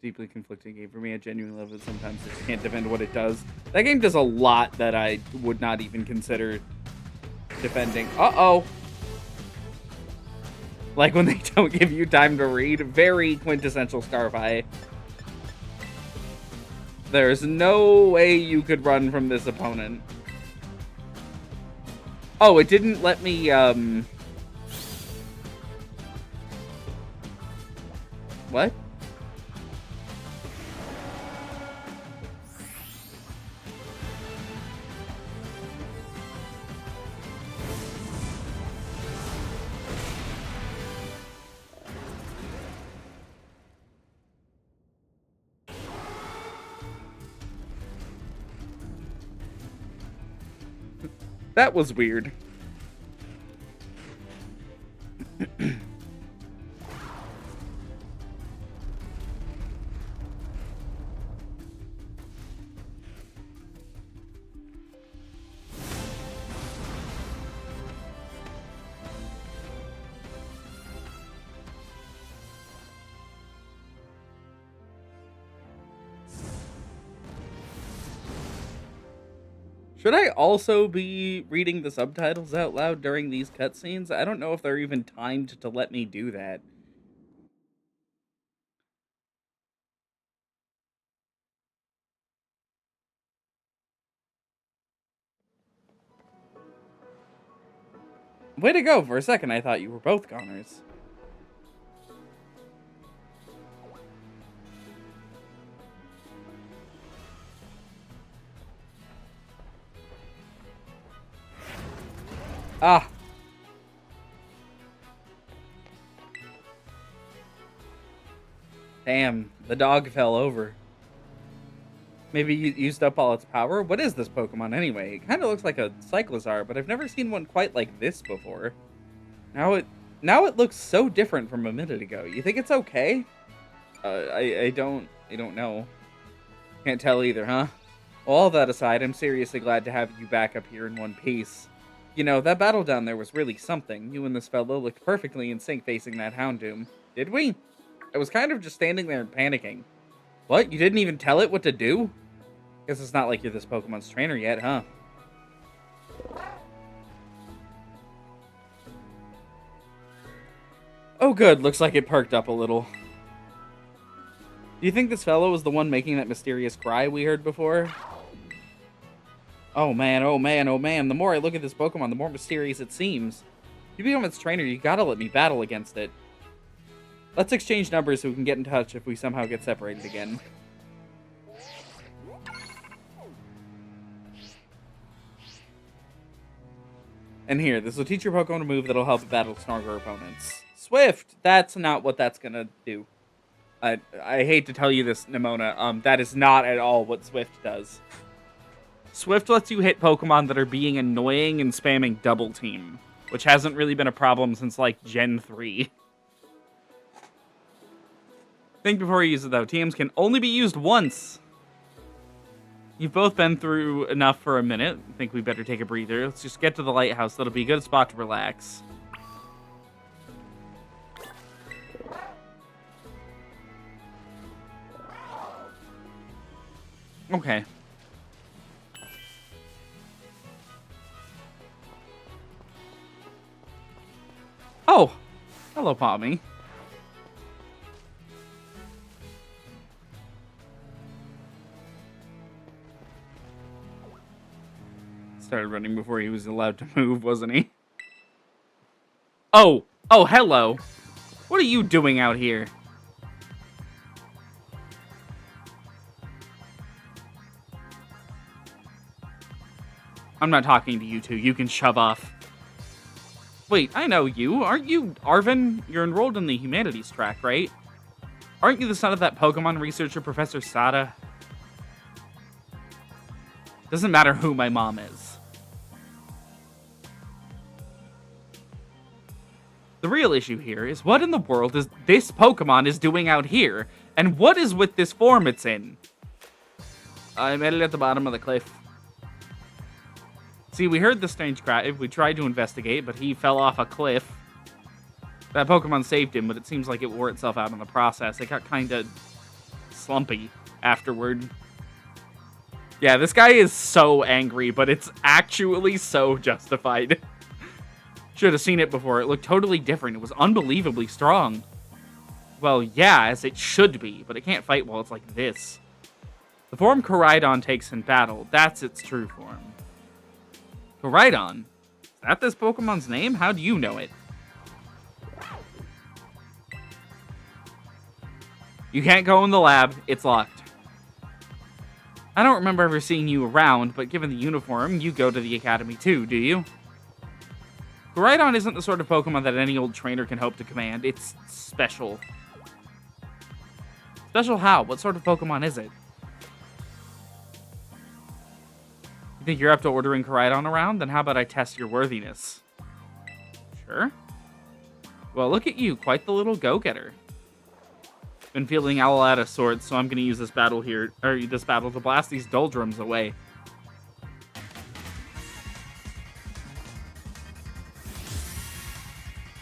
Deeply conflicting game for me. I genuinely love it. Sometimes I just can't defend what it does. That game does a lot that I would not even consider defending. Uh-oh. Like when they don't give you time to read. Very quintessential Scarfy. There's no way you could run from this opponent. Oh, it didn't let me, What? That was weird. Should I also be reading the subtitles out loud during these cutscenes? I don't know if they're even timed to let me do that. Way to go. For a second, I thought you were both goners. Ah! Damn, the dog fell over. Maybe you used up all its power? What is this Pokemon anyway? It kind of looks like a Cyclizar, but I've never seen one quite like this before. Now it now it looks so different from a minute ago. You think it's okay? I don't know. Can't tell either, huh? Well, all that aside, I'm seriously glad to have you back up here in one piece. You know, that battle down there was really something. You and this fellow looked perfectly in sync facing that Houndoom. Did we? I was kind of just standing there and panicking. What? You didn't even tell it what to do? Guess it's not like you're this Pokemon's trainer yet, huh? Oh good, looks like it perked up a little. Do you think this fellow was the one making that mysterious cry we heard before? Oh man, oh man, oh man, the more I look at this Pokemon, the more mysterious it seems. If you become its trainer, you gotta let me battle against it. Let's exchange numbers so we can get in touch if we somehow get separated again. And here, this will teach your Pokemon a move that'll help it battle stronger opponents. Swift! That's not what that's gonna do. I hate to tell you this, Nimona. That is not at all what Swift does. Swift lets you hit Pokemon that are being annoying and spamming Double Team, which hasn't really been a problem since, like, Gen 3. Think before you use it, though. TMs can only be used once. You've both been through enough for a minute. I think we better take a breather. Let's just get to the lighthouse. That'll be a good spot to relax. Okay. Oh! Hello, Pommy. Started running before he was allowed to move, wasn't he? Oh! Oh, hello! What are you doing out here? I'm not talking to you two. You can shove off. Wait, I know you. Aren't you Arvin? You're enrolled in the humanities track, right? Aren't you the son of that Pokemon researcher, Professor Sada? Doesn't matter who my mom is. The real issue here is what in the world is this Pokemon is doing out here? And what is with this form it's in? I met it at the bottom of the cliff. See, we heard the strange cry. We tried to investigate, but he fell off a cliff. That Pokemon saved him, but it seems like it wore itself out in the process. It got kind of slumpy afterward. Yeah, this guy is so angry, but it's actually so justified. Should have seen it before. It looked totally different. It was unbelievably strong. Well, yeah, as it should be, but it can't fight while it's like this. The form Koraidon takes in battle, that's its true form. Koraidon? Is that this Pokemon's name? How do you know it? You can't go in the lab. It's locked. I don't remember ever seeing you around, but given the uniform, you go to the academy too, do you? Koraidon isn't the sort of Pokemon that any old trainer can hope to command. It's special. Special how? What sort of Pokemon is it? You think you're up to ordering Koraidon around? Then how about I test your worthiness? Sure. Well, look at you. Quite the little go-getter. Been feeling all out of sorts, so I'm going to use this battle to blast these doldrums away.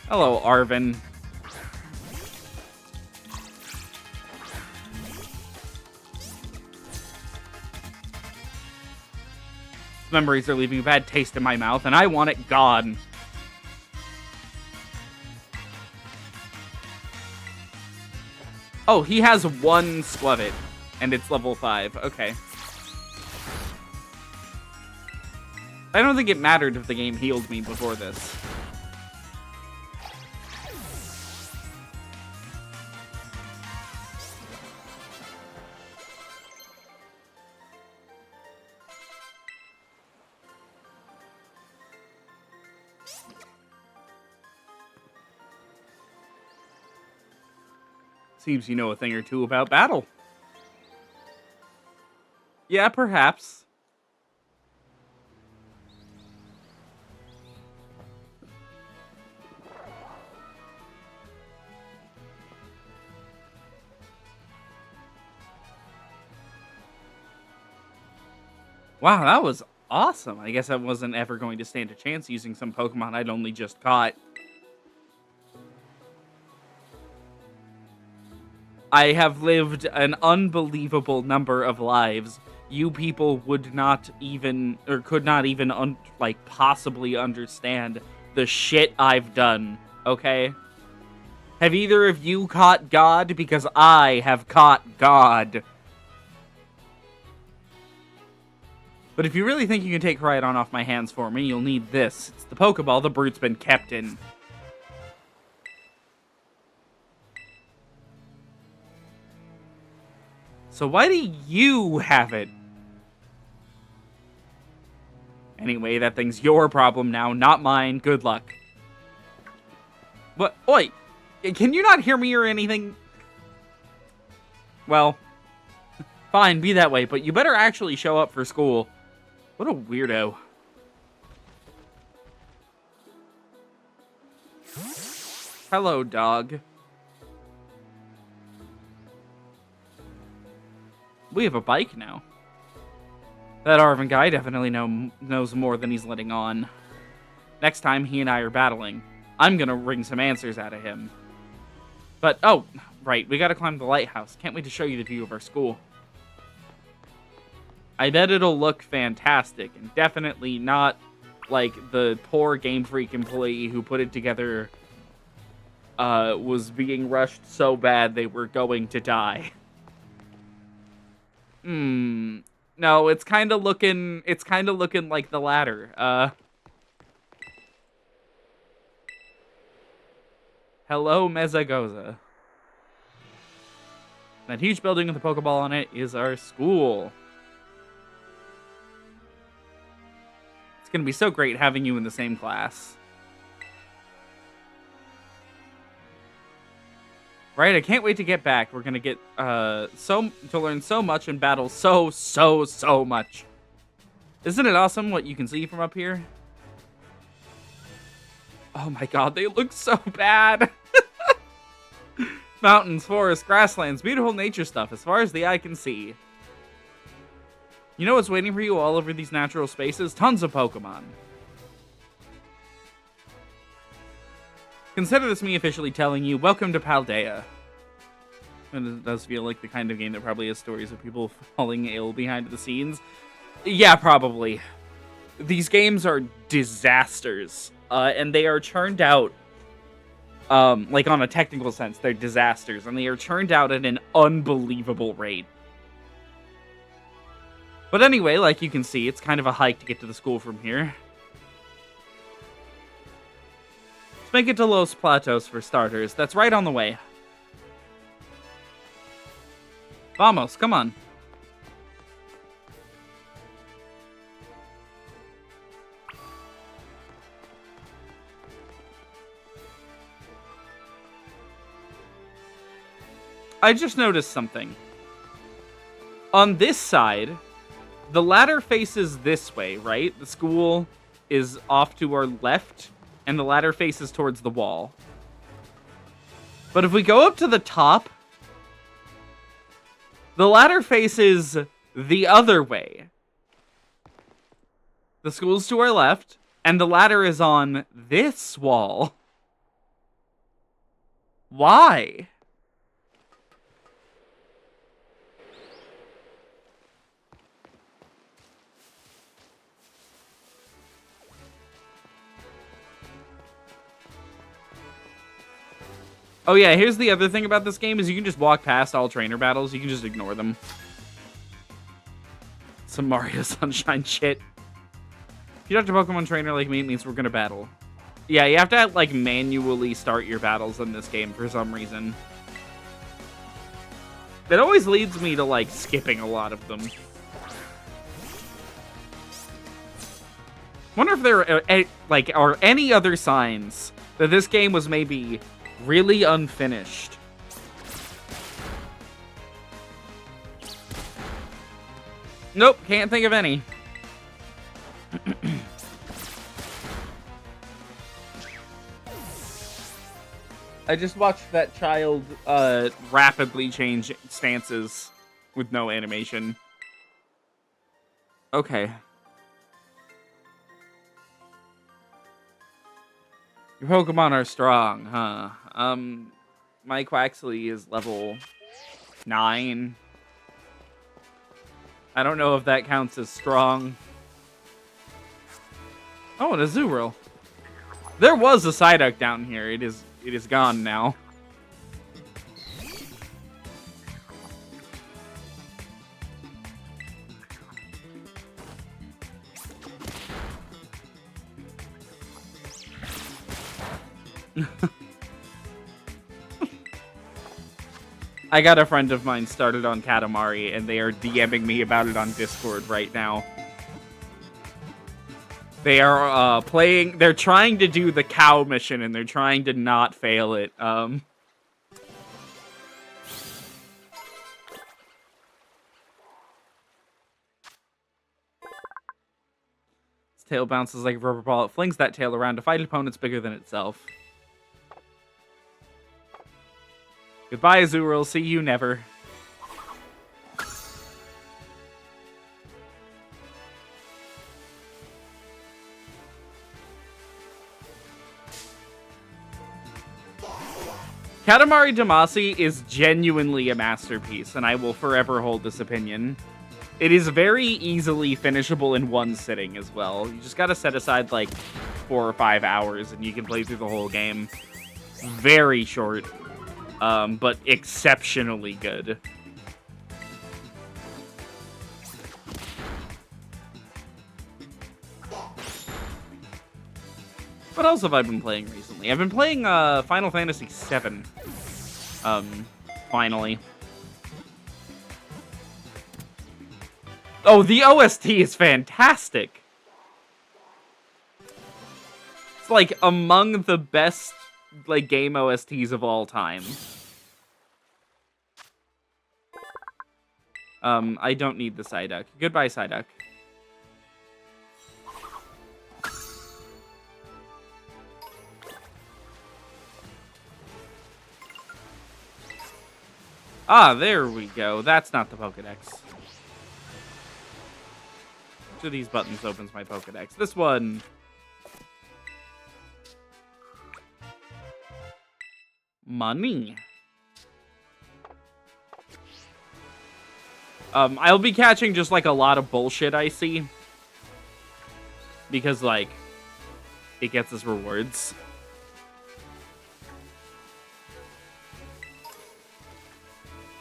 Hello, Arvin. Memories are leaving a bad taste in my mouth, and I want it gone. Oh, he has one Skwovet, and it's level 5. Okay. I don't think it mattered if the game healed me before this. Seems you know a thing or two about battle. Yeah, perhaps. Wow, that was awesome. I guess I wasn't ever going to stand a chance using some Pokemon I'd only just caught. I have lived an unbelievable number of lives. You people would not even, or could not even, possibly understand the shit I've done, okay? Have either of you caught God? Because I have caught God. But if you really think you can take Rhydon off my hands for me, you'll need this. It's the Pokeball the brute's been kept in. So why do you have it? Anyway, that thing's your problem now, not mine. Good luck. What? Oi! Can you not hear me or anything? Well, fine, be that way, but you better actually show up for school. What a weirdo. Hello, dog. We have a bike now. That Arvin guy definitely knows more than he's letting on. Next time he and I are battling, I'm gonna wring some answers out of him. But, oh, right, we gotta climb the lighthouse. Can't wait to show you the view of our school. I bet it'll look fantastic, and definitely not like the poor Game Freak employee who put it together was being rushed so bad they were going to die. No, it's kind of looking like the latter. Hello, Mezagoza. That huge building with a Pokeball on it is our school. It's gonna be so great having you in the same class. Right, I can't wait to get back. We're gonna get to learn so much and battle so much. Isn't it awesome what you can see from up here? Oh my god, they look so bad. Mountains, forests, grasslands, beautiful nature stuff as far as the eye can see. You know what's waiting for you all over these natural spaces? Tons of Pokemon. Consider this me officially telling you, welcome to Paldea. And it does feel like the kind of game that probably has stories of people falling ill behind the scenes. Yeah, probably. These games are disasters. And they are churned out, like on a technical sense, they're disasters. And they are churned out at an unbelievable rate. But anyway, like you can see, it's kind of a hike to get to the school from here. Make it to Los Platos for starters. That's right on the way. Vamos, come on. I just noticed something. On this side, the ladder faces this way, right? The school is off to our left. And the ladder faces towards the wall. But if we go up to the top, the ladder faces the other way. The school's to our left, and the ladder is on this wall. Why? Oh yeah, here's the other thing about this game is you can just walk past all trainer battles. You can just ignore them. Some Mario Sunshine shit. If you talk to Pokemon Trainer like me, it means we're gonna battle. Yeah, you have to, like, manually start your battles in this game for some reason. That always leads me to, like, skipping a lot of them. Wonder if there are any other signs that this game was maybe really unfinished. Nope, can't think of any. I just watched that child rapidly change stances with no animation. Okay. Your Pokemon are strong, huh? My Quaxley is level 9. I don't know if that counts as strong. Oh, and a Azurill. There was a Psyduck down here. It is gone now. I got a friend of mine started on Katamari, and they are DMing me about it on Discord right now. They are playing. They're trying to do the cow mission, and they're trying to not fail it. Its tail bounces like a rubber ball. It flings that tail around to fight opponents bigger than itself. Goodbye, Azurill. See you never. Katamari Damacy is genuinely a masterpiece, and I will forever hold this opinion. It is very easily finishable in one sitting as well. You just gotta set aside like 4 or 5 hours, and you can play through the whole game. Very short. But exceptionally good. What else have I been playing recently? I've been playing Final Fantasy VII. Finally. Oh, the OST is fantastic. It's like among the best like game OSTs of all time. I don't need the Psyduck. Goodbye, Psyduck. Ah, there we go. That's not the Pokedex. Which of these buttons opens my Pokedex? This one. Money. I'll be catching just, like, a lot of bullshit I see. Because, like, it gets us rewards.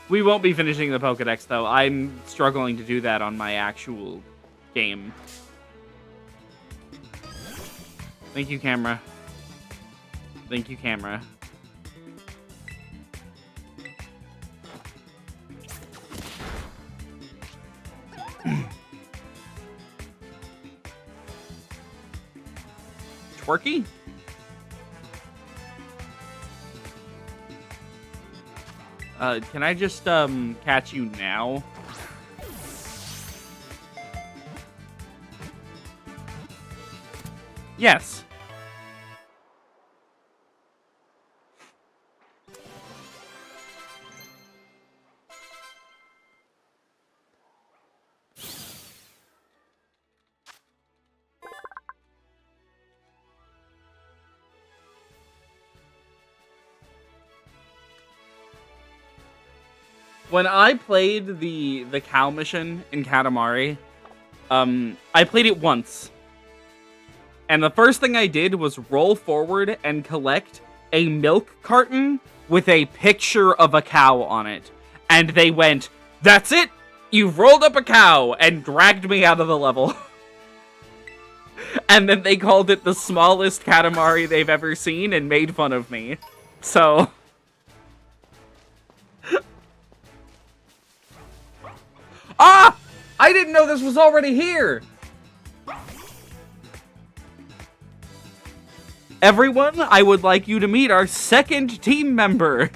We won't be finishing the Pokedex, though. I'm struggling to do that on my actual game. Thank you, camera. Thank you, camera. Twerky? Can I just, catch you now? Yes. When I played the cow mission in Katamari, I played it once. And the first thing I did was roll forward and collect a milk carton with a picture of a cow on it. And they went, "That's it! You've rolled up a cow!" and dragged me out of the level. And then they called it the smallest Katamari they've ever seen and made fun of me. So... Ah! I didn't know this was already here! Everyone, I would like you to meet our second team member.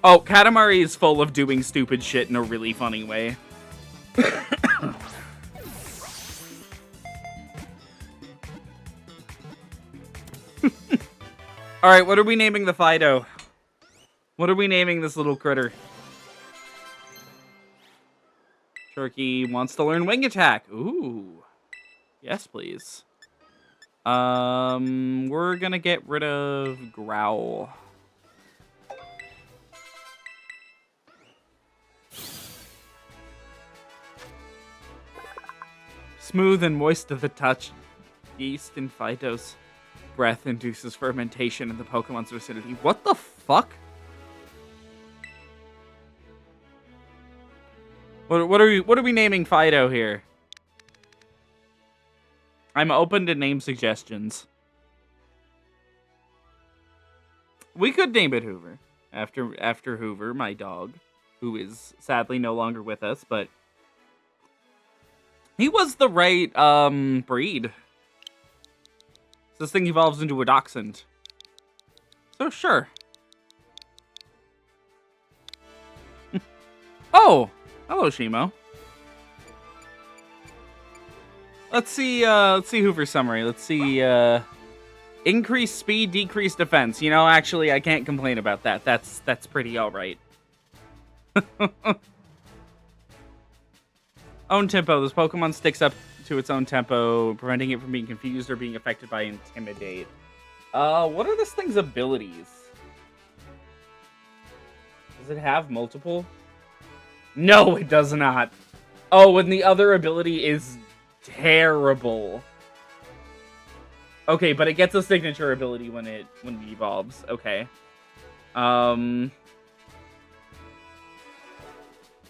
Oh, Katamari is full of doing stupid shit in a really funny way. Alright, what are we naming the Fido? What are we naming this little critter? Turkey wants to learn Wing Attack. Ooh. Yes, please. We're gonna get rid of Growl. Smooth and moist to the touch. Yeast in Fido's breath induces fermentation in the Pokemon's vicinity. What the fuck? What are we naming Fido here? I'm open to name suggestions. We could name it Hoover. After Hoover, my dog, who is sadly no longer with us, but he was the right breed. So this thing evolves into a dachshund. So sure. Oh, hello, Shimo. Let's see Hoover's summary. Let's see, increased speed, decreased defense. You know, actually, I can't complain about that. That's pretty alright. Own tempo. This Pokemon sticks up to its own tempo, preventing it from being confused or being affected by Intimidate. What are this thing's abilities? Does it have multiple? No, it does not. Oh, and the other ability is terrible. Okay, but it gets a signature ability when it evolves. Okay.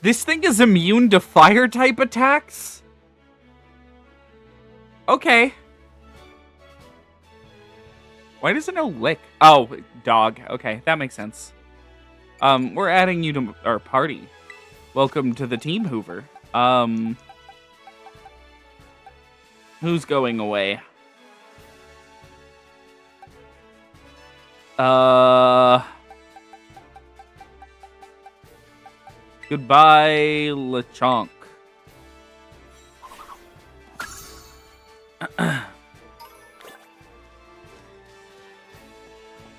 This thing is immune to fire type attacks? Okay. Why does it know lick? Oh, dog. Okay, that makes sense. We're adding you to our party. Welcome to the team, Hoover. Who's going away? Goodbye, LeChonk.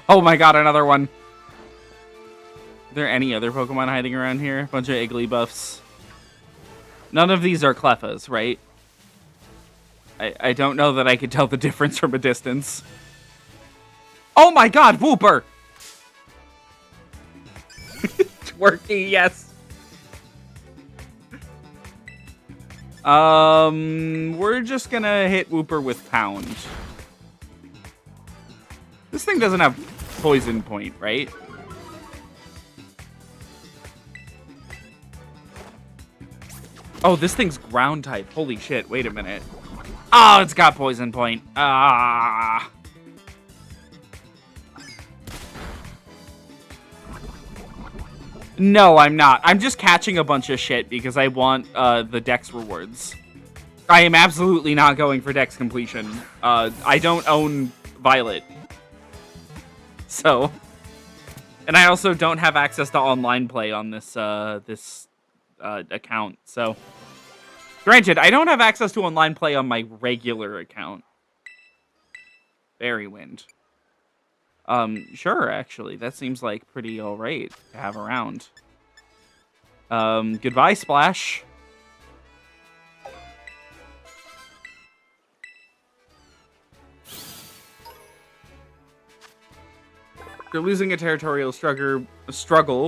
Oh my god, another one. Are there any other Pokemon hiding around here? Bunch of Igglybuffs. None of these are Cleffas, right? I don't know that I could tell the difference from a distance. Oh my god, Wooper! Twerky, yes. We're just gonna hit Wooper with Pound. This thing doesn't have Poison Point, right? Oh, this thing's ground type. Holy shit, wait a minute. Oh, it's got Poison Point. Ah. No, I'm not. I'm just catching a bunch of shit because I want the Dex rewards. I am absolutely not going for Dex completion. I don't own Violet. So, and I also don't have access to online play on this account. So, granted, I don't have access to online play on my regular account. Fairy Wind. Sure, actually. That seems like pretty alright to have around. Goodbye, Splash. After losing a territorial struggle,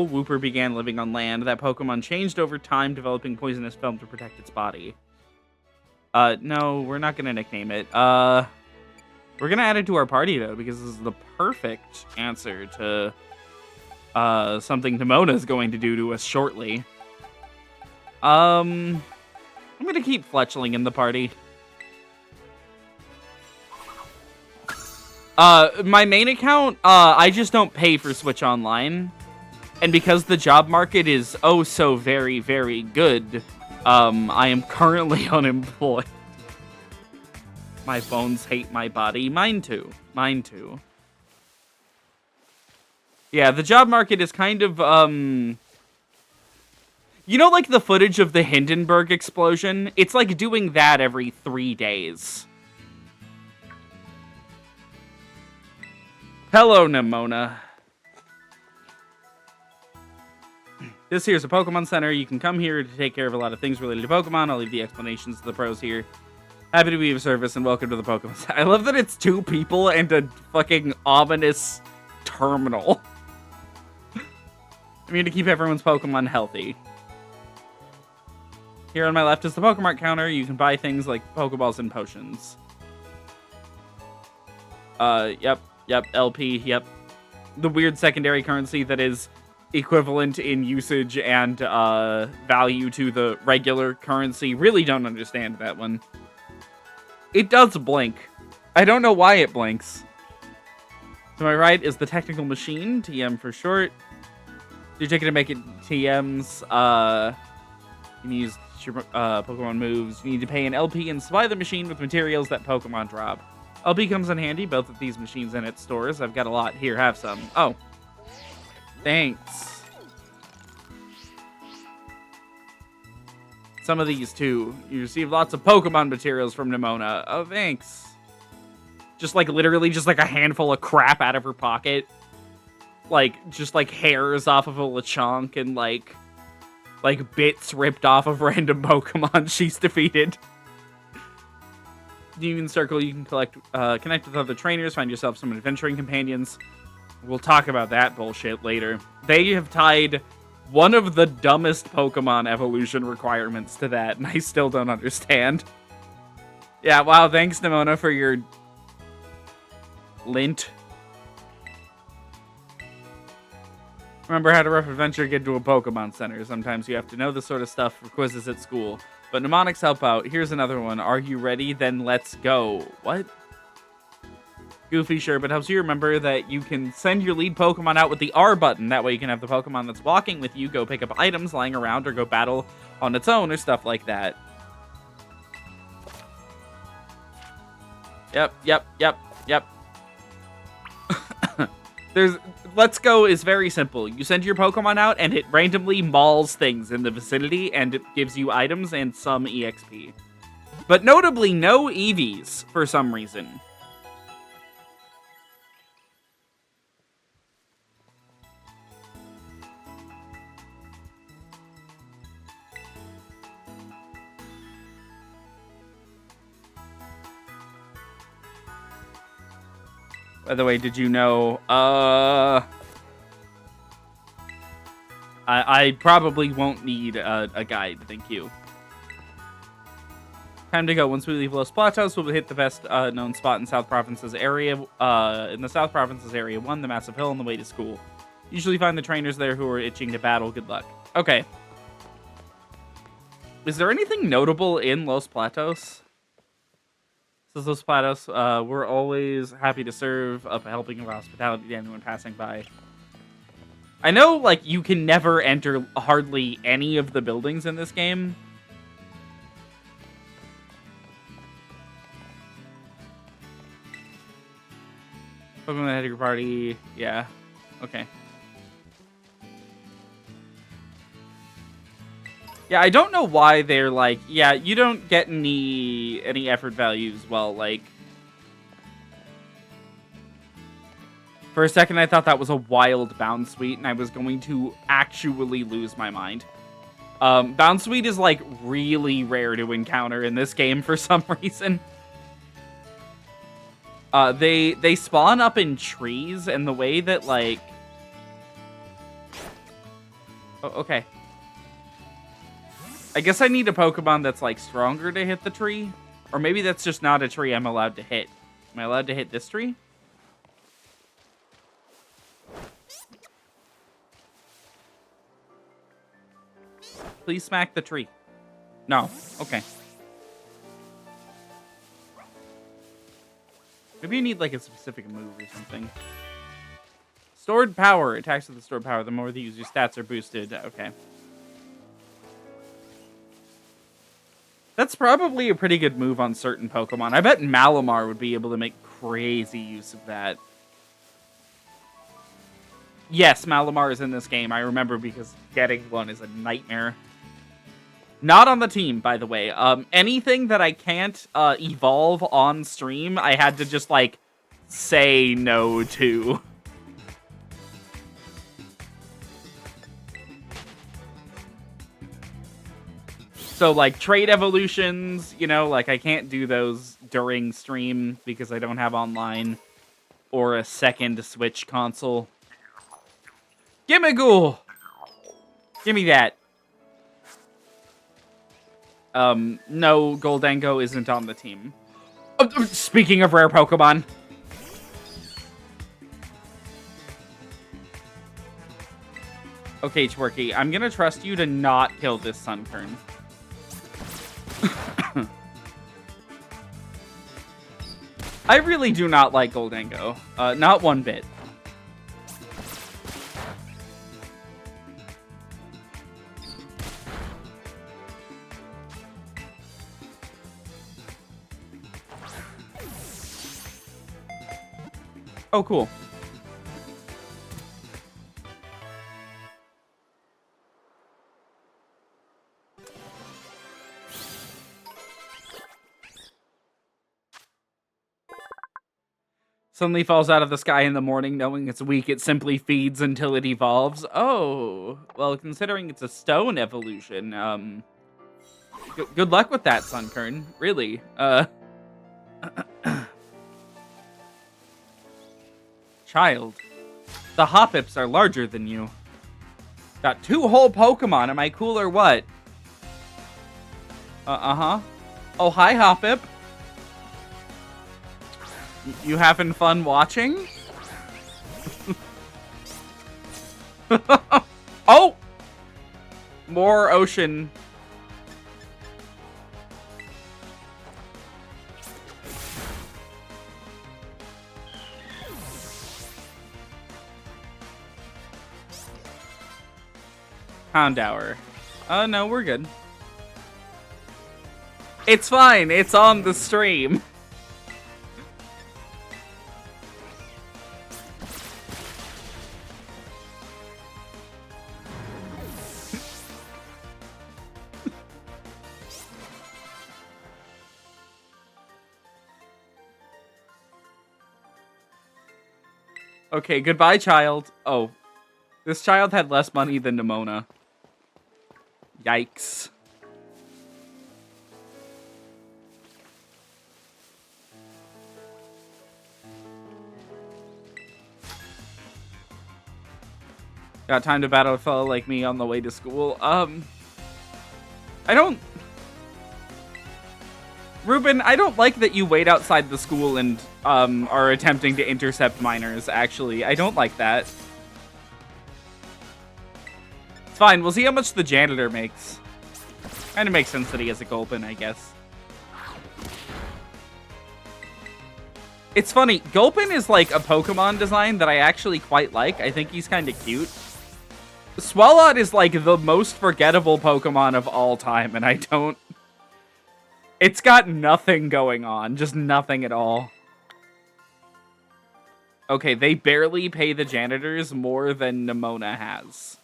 Wooper began living on land. That Pokemon changed over time, developing poisonous film to protect its body. No, we're not gonna nickname it. We're gonna add it to our party, though, because this is the perfect answer to something Demona's going to do to us shortly. I'm gonna keep Fletchling in the party. My main account, I just don't pay for Switch Online. And because the job market is oh so very, very good, I am currently unemployed. My bones hate my body. Mine too. Mine too. Yeah, the job market is kind of, you know, like the footage of the Hindenburg explosion? It's like doing that every 3 days. Hello, Nimona. This here's a Pokemon Center. You can come here to take care of a lot of things related to Pokemon. I'll leave the explanations to the pros here. Happy to be of service and welcome to the Pokemon Center. I love that it's 2 people and a fucking ominous terminal. I mean, to keep everyone's Pokemon healthy. Here on my left is the Pokemart counter. You can buy things like Pokeballs and potions. Yep, LP, yep. The weird secondary currency that is equivalent in usage and value to the regular currency. Really don't understand that one. It does blink. I don't know why it blinks. To my right is the technical machine, TM for short. You're taking to make it TMs. You can use your Pokemon moves. You need to pay an LP and supply the machine with materials that Pokemon drop. LP comes in handy, both of these machines and its stores. I've got a lot. Here, have some. Oh. Thanks. Some of these, too. You receive lots of Pokemon materials from Nimona. Oh, thanks. Just like, literally, just like a handful of crap out of her pocket. Like, just like hairs off of a Lechonk and like bits ripped off of random Pokemon she's defeated. Union Circle, you can connect with other trainers, find yourself some adventuring companions. We'll talk about that bullshit later. They have tied one of the dumbest Pokemon evolution requirements to that, and I still don't understand. Yeah, wow, thanks, Nimona, for your lint. Remember how to rough adventure, get to a Pokemon Center. Sometimes you have to know this sort of stuff for quizzes at school. But mnemonics help out. Here's another one. Are you ready? Then let's go. What? Goofy, sure, but helps you remember that you can send your lead Pokemon out with the R button. That way you can have the Pokemon that's walking with you go pick up items lying around or go battle on its own or stuff like that. Yep. Let's Go is very simple. You send your Pokemon out, and it randomly mauls things in the vicinity, and it gives you items and some EXP. But notably, no EVs, for some reason. By the way, did you know, I probably won't need a guide, thank you. Time to go. Once we leave Los Platos, we'll hit the best known spot in South Province's area. In the South Province's Area 1, the massive hill on the way to school. Usually find the trainers there who are itching to battle. Good luck. Okay. Is there anything notable in Los Platos? Says Los Platos, we're always happy to serve up a helping of hospitality to anyone passing by. I know, like, you can never enter hardly any of the buildings in this game. Pokemon the head of your party. Yeah. Okay. Yeah, I don't know why they're like, yeah, you don't get any effort values. Well, like, for a second I thought that was a wild Bounsweet, and I was going to actually lose my mind. Bounsweet is like really rare to encounter in this game for some reason. They spawn up in trees, and the way that like, oh, okay. I guess I need a Pokemon that's, like, stronger to hit the tree. Or maybe that's just not a tree I'm allowed to hit. Am I allowed to hit this tree? Please smack the tree. No. Okay. Maybe you need, like, a specific move or something. Stored power. Attacks with the stored power. The more the user's stats are boosted. Okay. That's probably a pretty good move on certain Pokemon. I bet Malamar would be able to make crazy use of that. Yes, Malamar is in this game. I remember because getting one is a nightmare. Not on the team, by the way. Anything that I can't evolve on stream, I had to just, like, say no to. So, like, trade evolutions, you know, like, I can't do those during stream because I don't have online or a second Switch console. Gimme Ghoul! Gimme that. No, Goldengo isn't on the team. Speaking of rare Pokemon. Okay, Twerky, I'm gonna trust you to not kill this Sunkern. I really do not like Goldengo. Not one bit. Oh, cool. Suddenly falls out of the sky in the morning, knowing it's weak, it simply feeds until it evolves. Oh, well, considering it's a stone evolution, good luck with that, Sunkern. Really. Child, the Hoppips are larger than you. Got 2 whole Pokemon, am I cool or what? Uh-huh. Oh, hi, Hoppip. You having fun watching? Oh! More ocean. Houndour. No, we're good. It's fine, it's on the stream. Okay, goodbye, child. Oh, this child had less money than Nimona. Yikes. Got time to battle a fellow like me on the way to school. Ruben, I don't like that you wait outside the school and, are attempting to intercept minors, actually. I don't like that. It's fine, we'll see how much the janitor makes. Kinda makes sense that he has a Gulpin, I guess. It's funny, Gulpin is like a Pokemon design that I actually quite like. I think he's kinda cute. Swalot is like the most forgettable Pokemon of all time, and I don't... It's got nothing going on, just nothing at all. Okay, they barely pay the janitors more than Nimona has.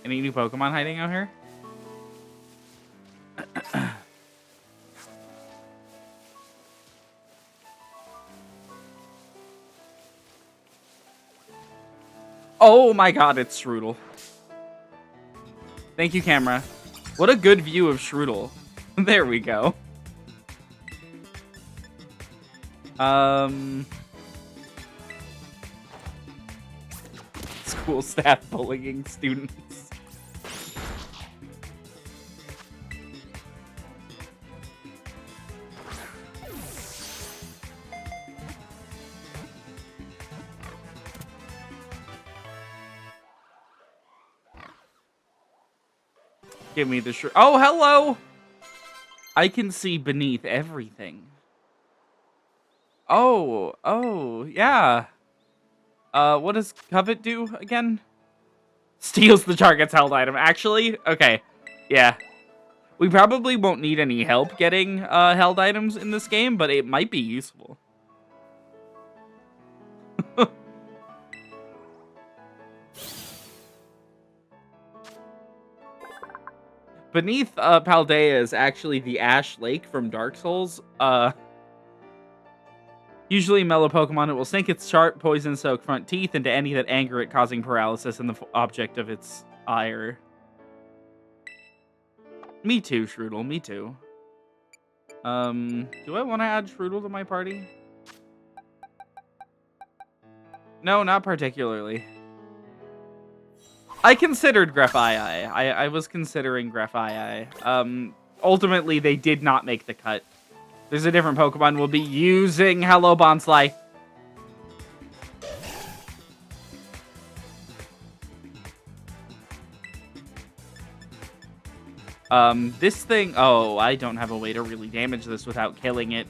Any new Pokemon hiding out here? Oh my god, it's Strudel. Thank you, camera. What a good view of Strudel. There we go. School staff bullying students. Give me the shirt. Oh, hello! I can see beneath everything. Oh, yeah. What does Covet do again? Steals the target's held item. Actually? Okay. Yeah. We probably won't need any help getting held items in this game, but it might be useful. Beneath Paldea is actually the Ash Lake from Dark Souls. Usually mellow Pokemon, it will sink its sharp, poison-soaked front teeth into any that anger it, causing paralysis in the object of its ire. Me too, Shroodle, me too. Do I want to add Shroodle to my party? No, not particularly. I considered Grafaiai. I was considering Grafaiai. Ultimately, they did not make the cut. There's a different Pokemon we'll be using. Hello, Bonsly. This thing... Oh, I don't have a way to really damage this without killing it.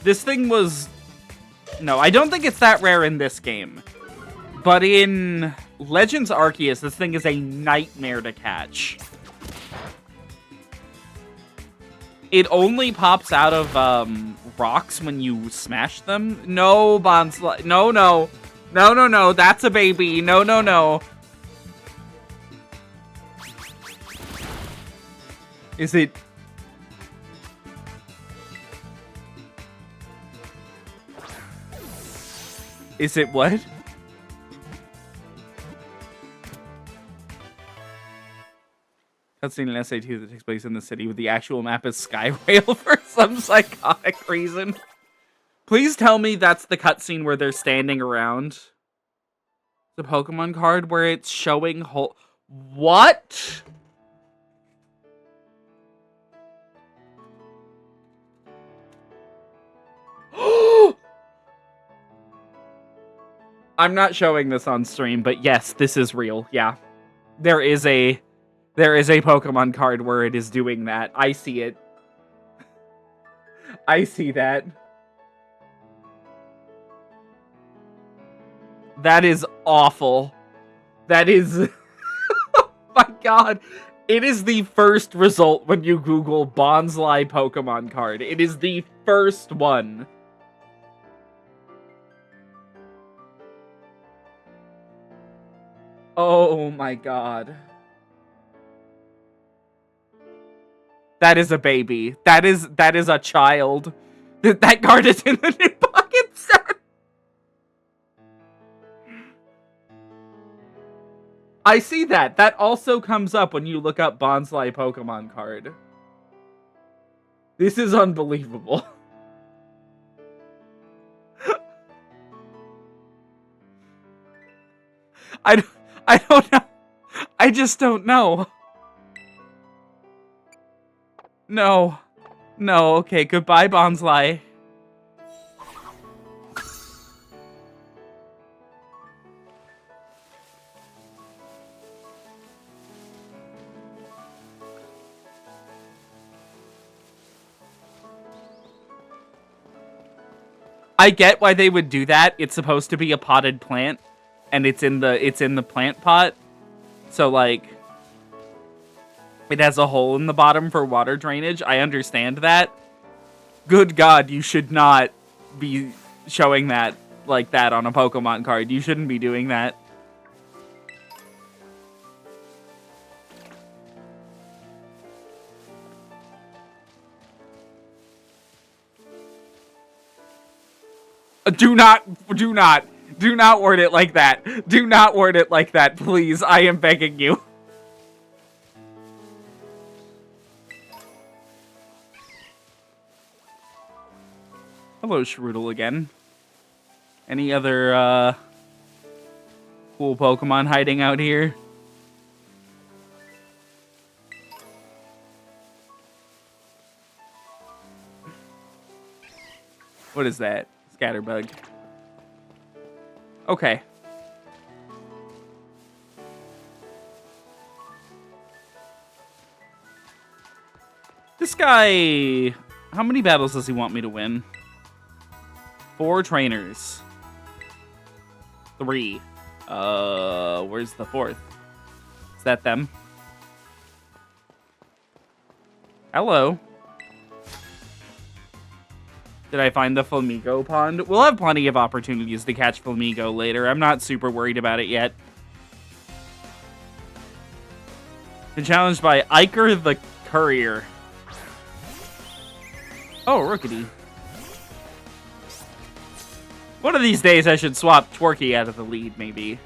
This thing was... No, I don't think it's that rare in this game. But in Legends Arceus, this thing is a nightmare to catch. It only pops out of, rocks when you smash them. No, Bonsly. No, no. No, no, no. That's a baby. No, no, no. Is it... Is it what? Cutscene in SA2 that takes place in the city with the actual map as Skyrail for some psychotic reason. Please tell me that's the cutscene where they're standing around the Pokemon card where it's showing whole... What? I'm not showing this on stream, but yes, this is real. Yeah. There is a Pokemon card where it is doing that. I see it. I see that. That is awful. That is... Oh my god. It is the first result when you Google Bonsly Pokemon card. It is the first one. Oh my god. That is a baby. That is a child. That card is in the new pocket set. I see that. That also comes up when you look up Bonsly Pokemon card. This is unbelievable. I don't know. I just don't know. No. No, okay, goodbye, Bonsly. I get why they would do that. It's supposed to be a potted plant, and it's in the plant pot. So like it has a hole in the bottom for water drainage. I understand that. Good God, you should not be showing that like that on a Pokemon card. You shouldn't be doing that. Do not word it like that. Do not word it like that, please. I am begging you. Hello, Shroodle again. Any other, cool Pokemon hiding out here? What is that? Scatterbug. Okay. This guy... How many battles does he want me to win? 4 trainers. 3. Where's the 4th? Is that them? Hello. Did I find the Flamingo Pond? We'll have plenty of opportunities to catch Flamingo later. I'm not super worried about it yet. Been challenged by Iker the Courier. Oh, Rookity. One of these days I should swap Twerky out of the lead, maybe.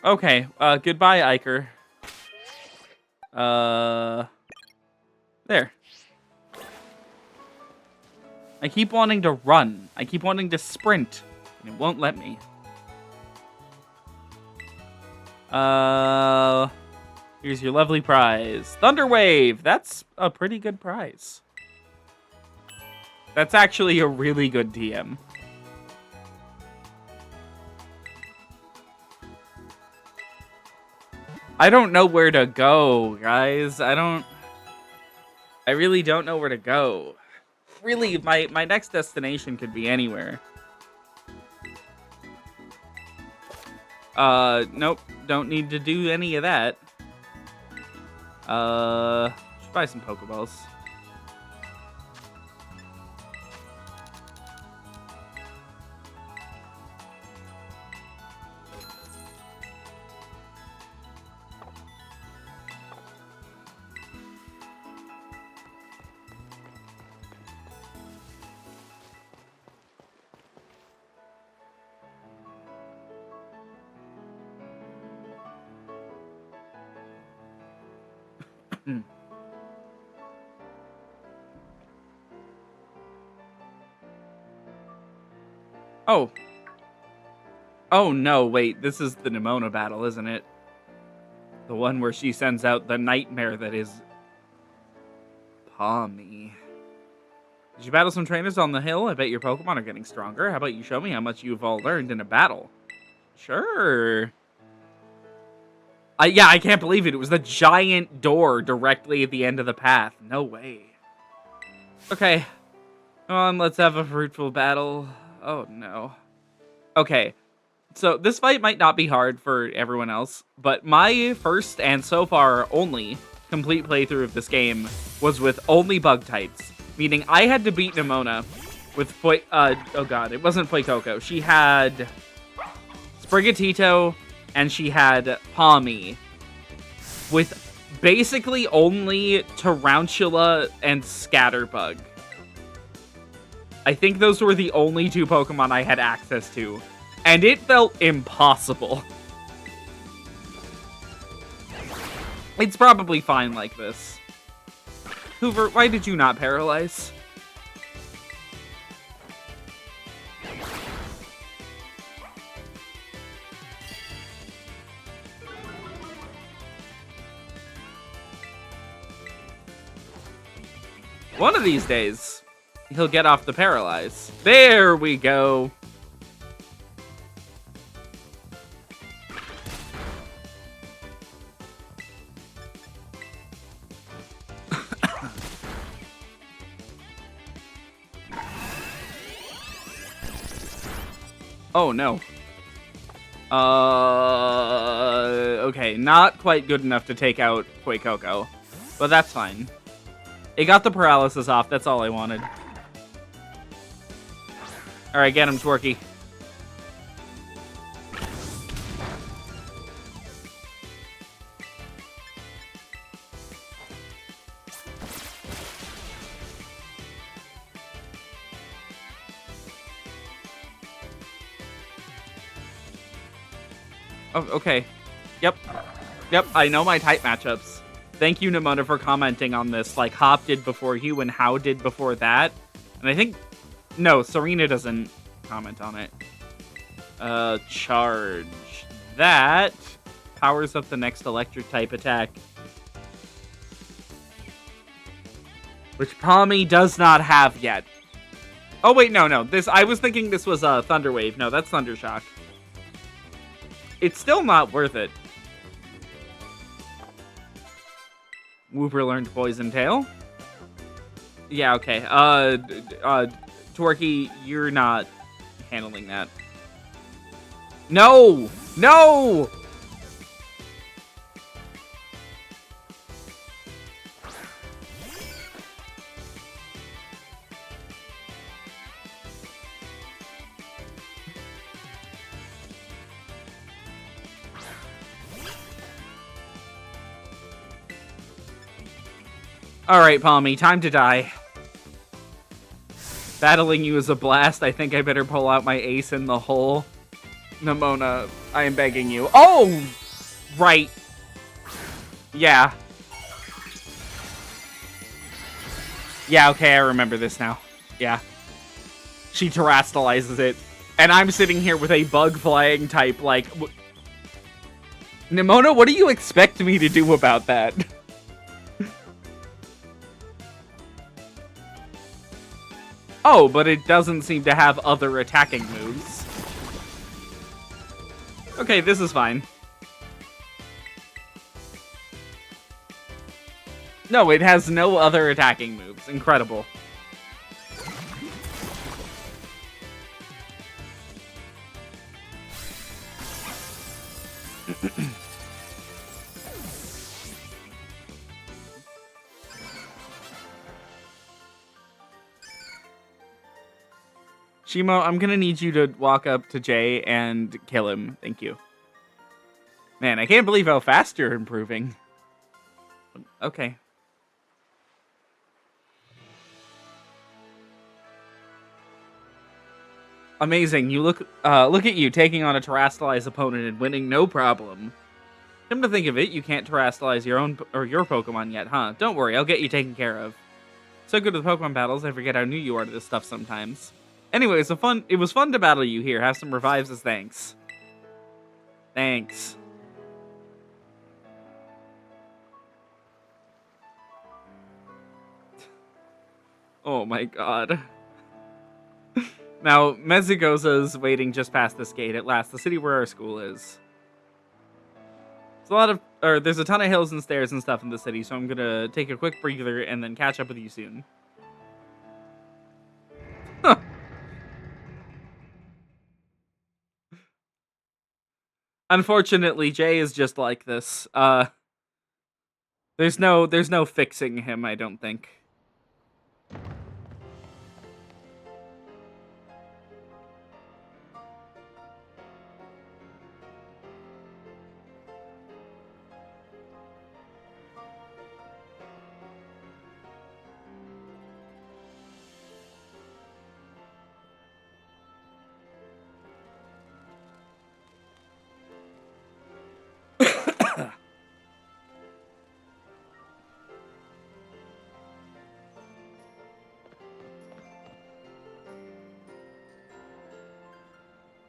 Okay, goodbye, Iker. There. I keep wanting to run. I keep wanting to sprint. And it won't let me. Here's your lovely prize. Thunder Wave! That's a pretty good prize. That's actually a really good TM. I don't know where to go, guys. I really don't know where to go. Really, my next destination could be anywhere. Nope. Don't need to do any of that. Should buy some Pokeballs. Oh. Oh no, wait, this is the Nimona battle, isn't it? The one where she sends out the nightmare that is Palmy. Did you battle some trainers on the hill? I bet your Pokemon are getting stronger. How about you show me how much you've all learned in a battle? Sure. Yeah, I can't believe it. It was the giant door directly at the end of the path. No way. Okay. Come on, let's have a fruitful battle. Oh, no. Okay. So, this fight might not be hard for everyone else, but my first and so far only complete playthrough of this game was with only bug types. Meaning, I had to beat Nimona with oh god, it wasn't Fuecoco. She had Sprigatito, and she had Palmy. With basically only Tarantula and Scatterbug. I think those were the only 2 Pokemon I had access to. And it felt impossible. It's probably fine like this. Hoover, why did you not paralyze? One of these days, he'll get off the paralyze. There we go. Oh, no. Okay, not quite good enough to take out Fuecoco, but that's fine. It got the paralysis off, that's all I wanted. Alright, get him, Twerky. Oh, okay. Yep, I know my type matchups. Thank you, Nimona, for commenting on this. Like, Hop did before you and How did before that. And I think... No, Serena doesn't comment on it. Charge that. powers up the next electric type attack. Which Palmy does not have yet. Oh wait, no. I was thinking this was a Thunder Wave. No, that's Thunder Shock. It's still not worth it. Wooper learned Poison Tail. Yeah, okay. Torky, you're not handling that. No! No! Alright, Palmy, time to die. Battling you is a blast. I think I better pull out my ace in the hole. Nimona, I am begging you. Oh! Right. Yeah. Yeah, okay, I remember this now. Yeah. She terastalizes it. And I'm sitting here with a bug flying type, like... Nimona, what do you expect me to do about that? Oh, but it doesn't seem to have other attacking moves. Okay, this is fine. No, it has no other attacking moves. Incredible. Shimo, I'm gonna need you to walk up to Jay and kill him. Thank you. Man, I can't believe how fast you're improving. Okay. Amazing. You look at you taking on a terastallized opponent and winning no problem. Come to think of it, you can't terastallize your own or your Pokemon yet, huh? Don't worry, I'll get you taken care of. So good with Pokemon battles, I forget how new you are to this stuff sometimes. Anyway, it was fun to battle you here. Have some revives as thanks. Thanks. Oh my god. Now, Mezigoza's waiting just past this gate at last, the city where our school is. There's a ton of hills and stairs and stuff in the city, so I'm gonna take a quick breather and then catch up with you soon. Huh. Unfortunately, Jay is just like this. There's no fixing him, I don't think.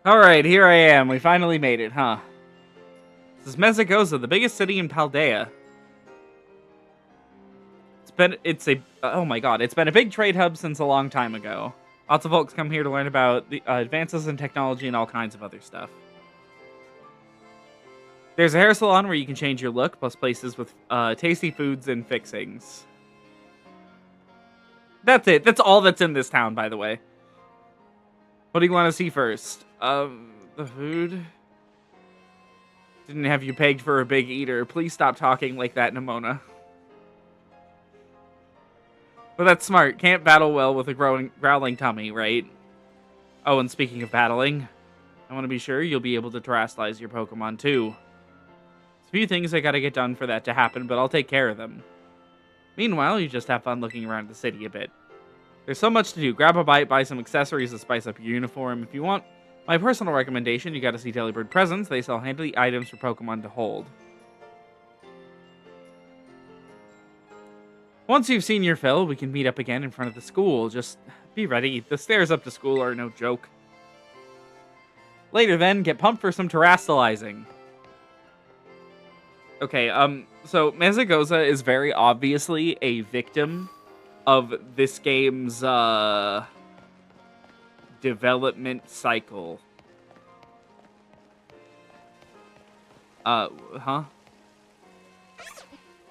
Alright, here I am. We finally made it, huh? This is Mezigoza, the biggest city in Paldea. Oh my god, it's been a big trade hub since a long time ago. Lots of folks come here to learn about the advances in technology and all kinds of other stuff. There's a hair salon where you can change your look, plus places with tasty foods and fixings. That's it. That's all that's in this town, by the way. What do you want to see first? The food? Didn't have you pegged for a big eater. Please stop talking like that, Nimona. But that's smart. Can't battle well with a growling tummy, right? Oh, and speaking of battling, I want to be sure you'll be able to terastallize your Pokemon, too. There's a few things I gotta get done for that to happen, but I'll take care of them. Meanwhile, you just have fun looking around the city a bit. There's so much to do. Grab a bite, buy some accessories to spice up your uniform. If you want my personal recommendation, you gotta see Delibird Presents. They sell handy items for Pokemon to hold. Once you've seen your fill, we can meet up again in front of the school. Just be ready. The stairs up to school are no joke. Later then, get pumped for some terastallizing. Okay, so Mezagoza is very obviously a victim of this game's, development cycle. Huh?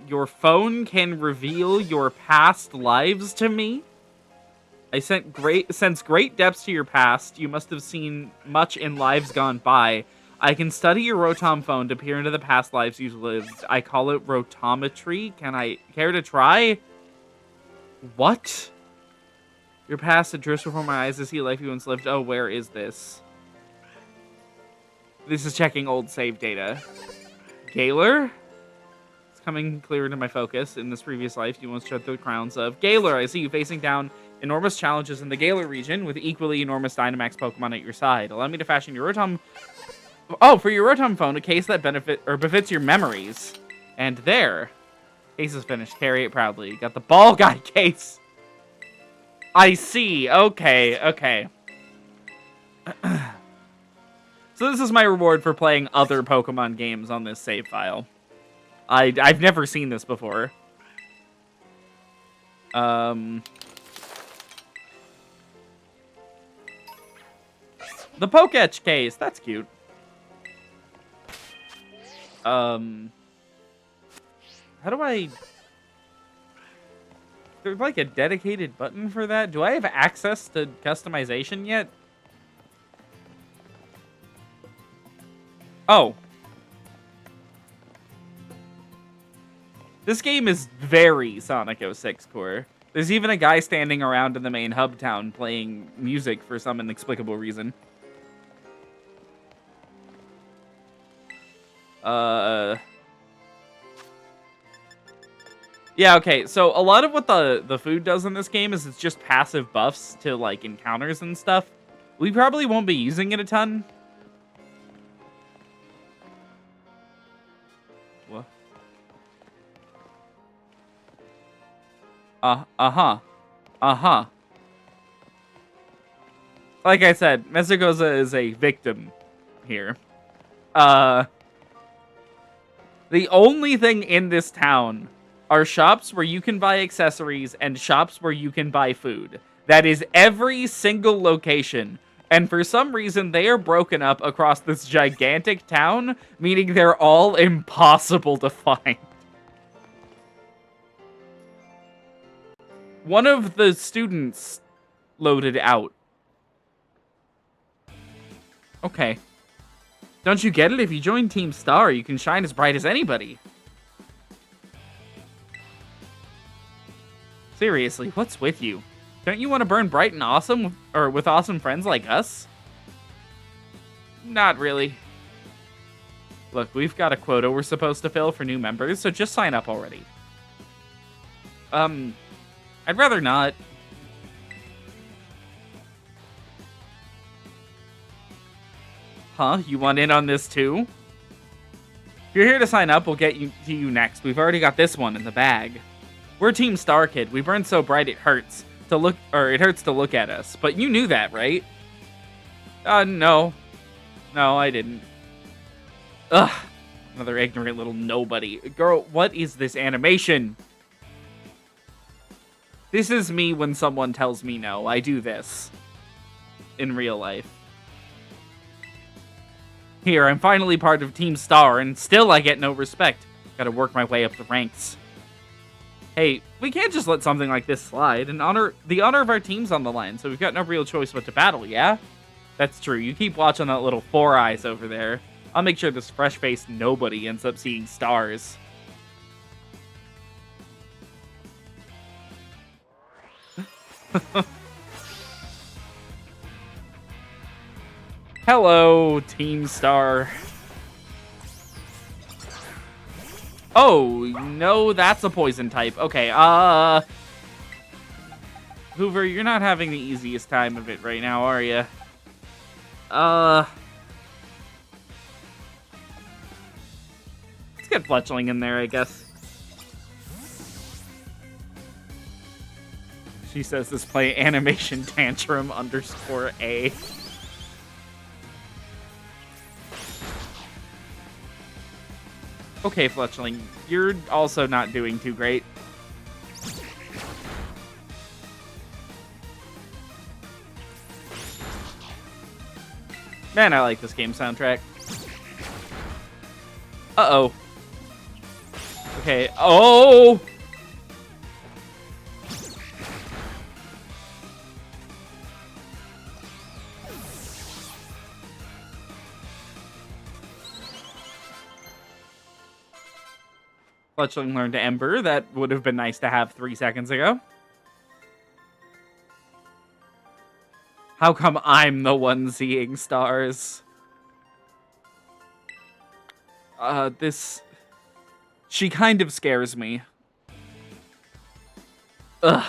Your phone can reveal your past lives to me? I sense great depths to your past. You must have seen much in lives gone by. I can study your Rotom phone to peer into the past lives you've lived. I call it rotometry. Can I care to try? What? Your past it drifts before my eyes to see a life you once lived. Oh, where is this? This is checking old save data. Galar? It's coming clearer to my focus. In this previous life, you once tread through the crowns of Galar. I see you facing down enormous challenges in the Galar region with equally enormous Dynamax Pokemon at your side. Allow me to fashion your Rotom... Oh, for your Rotom phone, a case that befits your memories. And there. Case is finished. Carry it proudly. Got the ball guy case. I see. Okay. So this is my reward for playing other Pokemon games on this save file. I've never seen this before. The Poketch case. That's cute. How do I... There's like a dedicated button for that? Do I have access to customization yet? Oh. This game is very Sonic 06 core. There's even a guy standing around in the main hub town playing music for some inexplicable reason. Yeah, okay, so a lot of what the food does in this game is it's just passive buffs to, like, encounters and stuff. We probably won't be using it a ton. What? Uh-huh. Like I said, Mesagoza is a victim here. The only thing in this town are shops where you can buy accessories and shops where you can buy food. That is every single location. And for some reason, they are broken up across this gigantic town, meaning they're all impossible to find. One of the students loaded out. Okay. Don't you get it? If you join Team Star, you can shine as bright as anybody. Seriously, what's with you? Don't you want to burn bright and awesome, or with awesome friends like us? Not really. Look, we've got a quota we're supposed to fill for new members, so just sign up already. I'd rather not. Huh? You want in on this too? If you're here to sign up, we'll get to you next. We've already got this one in the bag. We're Team Star Kid. We burn so bright it hurts to look, or it hurts to look at us. But you knew that, right? No. No, I didn't. Ugh. Another ignorant little nobody. Girl, what is this animation? This is me when someone tells me no. I do this. In real life. Here, I'm finally part of Team Star, and still I get no respect. Gotta work my way up the ranks. Hey, we can't just let something like this slide. The honor of our team's on the line, so we've got no real choice but to battle, yeah? That's true. You keep watching that little four eyes over there. I'll make sure this fresh-faced nobody ends up seeing stars. Hello, Team Star. Oh, no, that's a poison type. Okay, Hoover, you're not having the easiest time of it right now, are you? Let's get Fletchling in there, I guess. She says display animation tantrum _A. Okay, Fletchling, you're also not doing too great. Man, I like this game soundtrack. Uh-oh. Okay. Oh! Fletchling learned to Ember. That would have been nice to have 3 seconds ago. How come I'm the one seeing stars? This... She kind of scares me. Ugh.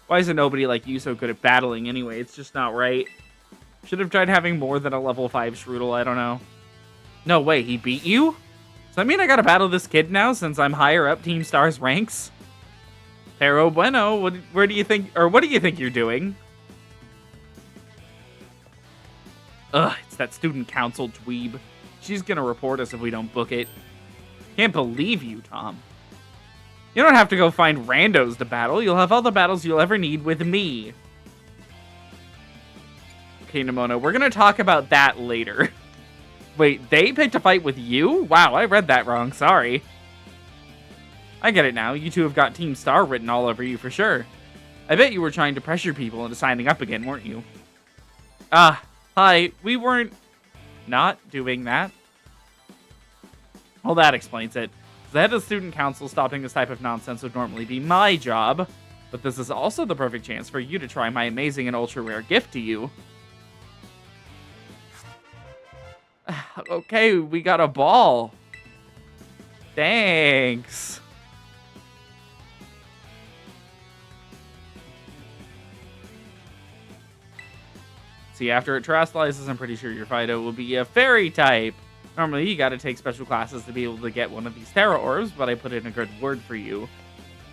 Why isn't nobody like you so good at battling anyway? It's just not right. Should have tried having more than a level 5 Strudel, I don't know. No way, he beat you? Does that mean I gotta battle this kid now since I'm higher up Team Star's ranks? Pero bueno, what do you think you're doing? Ugh, it's that student council dweeb. She's gonna report us if we don't book it. Can't believe you, Tom. You don't have to go find randos to battle. You'll have all the battles you'll ever need with me. Okay, Nimona, we're gonna talk about that later. Wait, they picked a fight with you? Wow, I read that wrong. Sorry. I get it now. You two have got Team Star written all over you for sure. I bet you were trying to pressure people into signing up again, weren't you? Hi. We weren't not doing that. Well, that explains it. The head of the student council, stopping this type of nonsense would normally be my job. But this is also the perfect chance for you to try my amazing and ultra-rare gift to you. Okay, we got a ball. Thanks. See, after it terastallizes, I'm pretty sure your Fido will be a fairy type. Normally, you gotta take special classes to be able to get one of these Terra Orbs, but I put in a good word for you.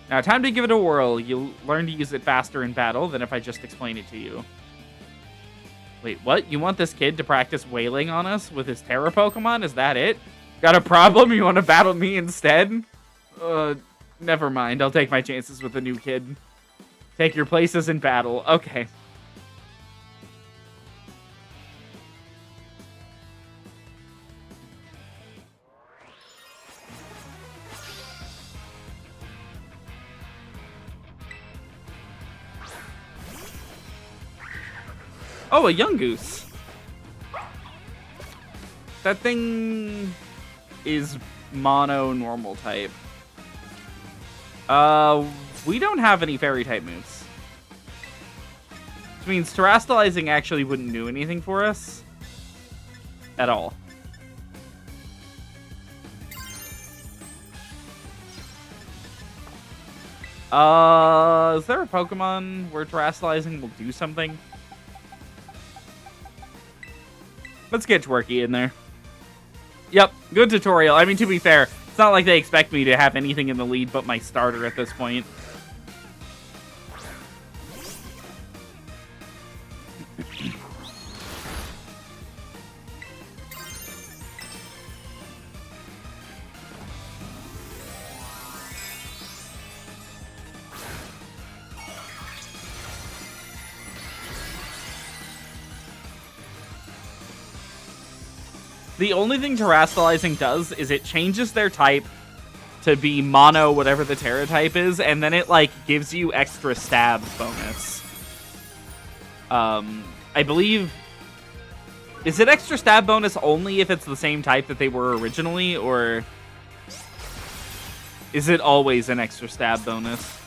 Now, time to give it a whirl. You'll learn to use it faster in battle than if I just explain it to you. Wait, what? You want this kid to practice wailing on us with his Terra Pokemon? Is that it? Got a problem? You want to battle me instead? Never mind. I'll take my chances with the new kid. Take your places in battle. Okay. Oh, a young goose. That thing is mono normal type. We don't have any fairy type moves. Which means terastallizing actually wouldn't do anything for us. At all. Is there a Pokemon where terastallizing will do something? Let's get Twerky in there. Yep, good tutorial. I mean, to be fair, it's not like they expect me to have anything in the lead but my starter at this point. The only thing terastallizing does is it changes their type to be mono whatever the Terra type is, and then it, like, gives you extra stab bonus. I believe... Is it extra stab bonus only if it's the same type that they were originally, or... Is it always an extra stab bonus?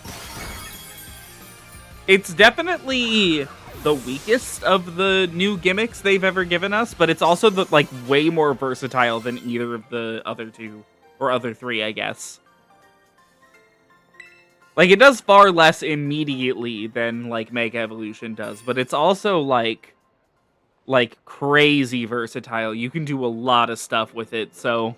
It's definitely the weakest of the new gimmicks they've ever given us, but it's also the, like, way more versatile than either of the other two, or other three, I guess. Like, it does far less immediately than, like, Mega Evolution does, but it's also, like, crazy versatile. You can do a lot of stuff with it, so...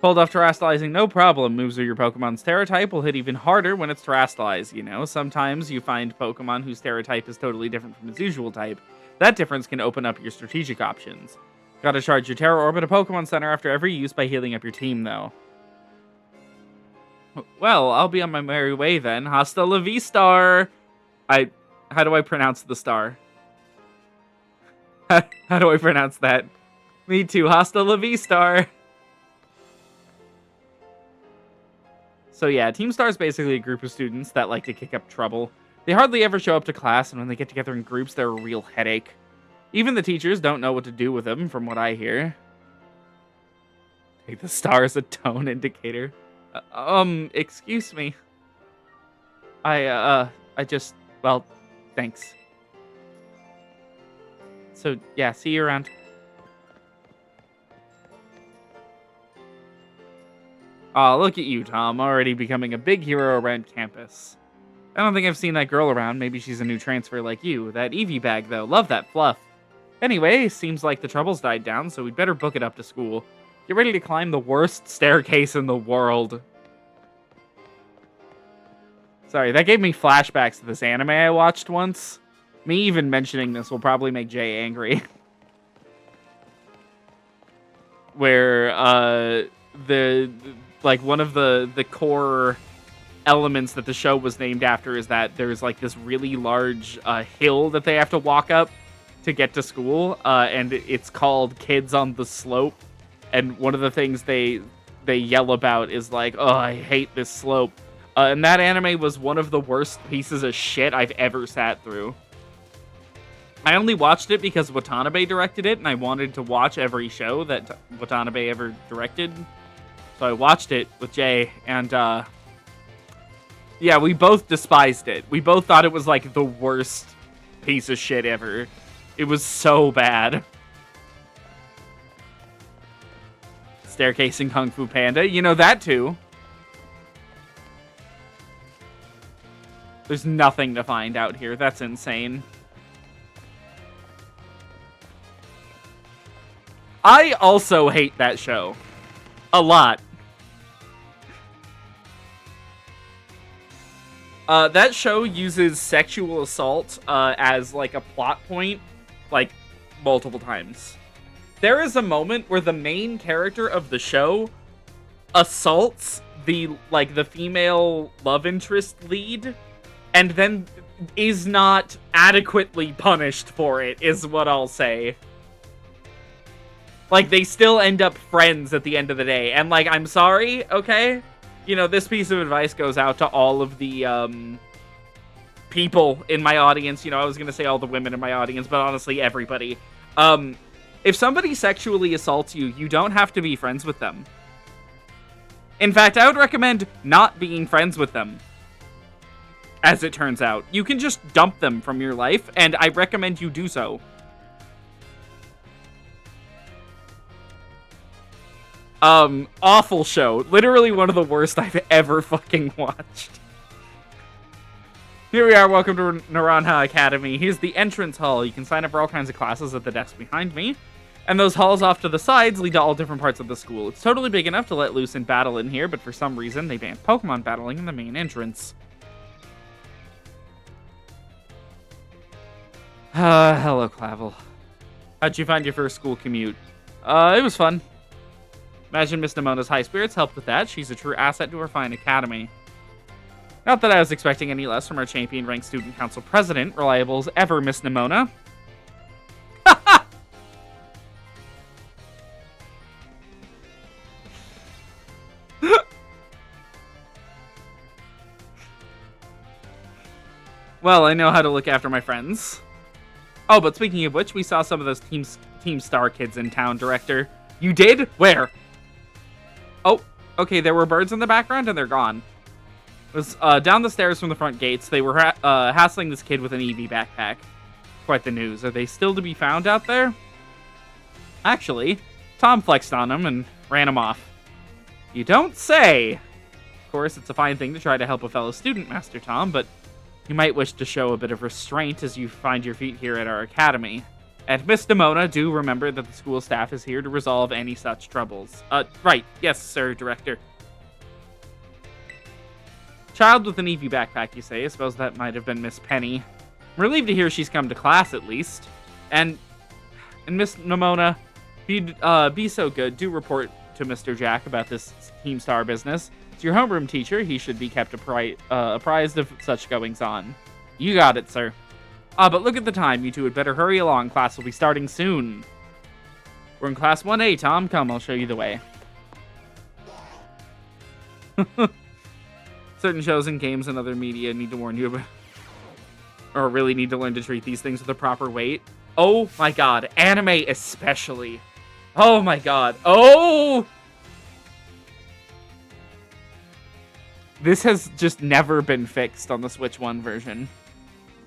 Pulled off terastallizing, no problem. Moves of your Pokemon's Terra type will hit even harder when it's terastallized, you know? Sometimes you find Pokemon whose Terra type is totally different from its usual type. That difference can open up your strategic options. Gotta charge your Terra Orb at a Pokemon Center after every use by healing up your team, though. Well, I'll be on my merry way then. Hasta la vista! How do I pronounce the star? How do I pronounce that? Me too, hasta la vista! So yeah, Team Star is basically a group of students that like to kick up trouble. They hardly ever show up to class, and when they get together in groups, they're a real headache. Even the teachers don't know what to do with them, from what I hear. Take the star as a tone indicator. Excuse me. I just, well, thanks. So, yeah, see you around. Aw, look at you, Tom, already becoming a big hero around campus. I don't think I've seen that girl around. Maybe she's a new transfer like you. That Eevee bag, though. Love that fluff. Anyway, seems like the troubles died down, so we'd better book it up to school. Get ready to climb the worst staircase in the world. Sorry, that gave me flashbacks to this anime I watched once. Me even mentioning this will probably make Jay angry. Where, one of the core elements that the show was named after is that there's, like, this really large, hill that they have to walk up to get to school, and it's called Kids on the Slope. And one of the things they yell about is like, oh, I hate this slope. And that anime was one of the worst pieces of shit I've ever sat through. I only watched it because Watanabe directed it, and I wanted to watch every show that Watanabe ever directed. So I watched it with Jay, and yeah, we both despised it. We both thought it was like the worst piece of shit ever. It was so bad. Staircase in Kung Fu Panda. You know that too. There's nothing to find out here. That's insane. I also hate that show. A lot. That show uses sexual assault as like a plot point, like multiple times. There is a moment where the main character of the show assaults the female love interest lead, and then is not adequately punished for it, is what I'll say. Like, they still end up friends at the end of the day. And, like, I'm sorry, okay? You know, this piece of advice goes out to all of the, people in my audience. You know, I was gonna say all the women in my audience, but honestly, everybody. If somebody sexually assaults you, you don't have to be friends with them. In fact, I would recommend not being friends with them. As it turns out. You can just dump them from your life, and I recommend you do so. Awful show. Literally one of the worst I've ever fucking watched. Here we are, welcome to Naranja Academy. Here's the entrance hall. You can sign up for all kinds of classes at the desk behind me. And those halls off to the sides lead to all different parts of the school. It's totally big enough to let loose and battle in here, but for some reason, they banned Pokemon battling in the main entrance. Hello, Clavel. How'd you find your first school commute? It was fun. Imagine Miss Nemona's high spirits helped with that. She's a true asset to our fine academy. Not that I was expecting any less from our champion-ranked student council president, reliable as ever, Miss Nemona. Well, I know how to look after my friends. Oh, but speaking of which, we saw some of those Team Star kids in town, Director. You did? Where? Oh, okay, there were birds in the background, and they're gone. It was down the stairs from the front gates. They were hassling this kid with an Eevee backpack. Quite the news. Are they still to be found out there? Actually, Tom flexed on him and ran him off. You don't say! Of course, it's a fine thing to try to help a fellow student, Master Tom, but you might wish to show a bit of restraint as you find your feet here at our academy. And Miss Demona, do remember that the school staff is here to resolve any such troubles. Right. Yes, sir, Director. Child with an Eevee backpack, you say? I suppose that might have been Miss Penny. I'm relieved to hear she's come to class, at least. And Miss Nemona, Be so good. Do report to Mr. Jack about this Team Star business. It's your homeroom teacher. He should be kept apprised of such goings on. You got it, sir. But look at the time. You two had better hurry along. Class will be starting soon. We're in class 1A, Tom. Come, I'll show you the way. Certain shows and games and other media need to warn you about, or really need to learn to treat these things with the proper weight. Oh my god. Anime especially. Oh my god. Oh! This has just never been fixed on the Switch 1 version.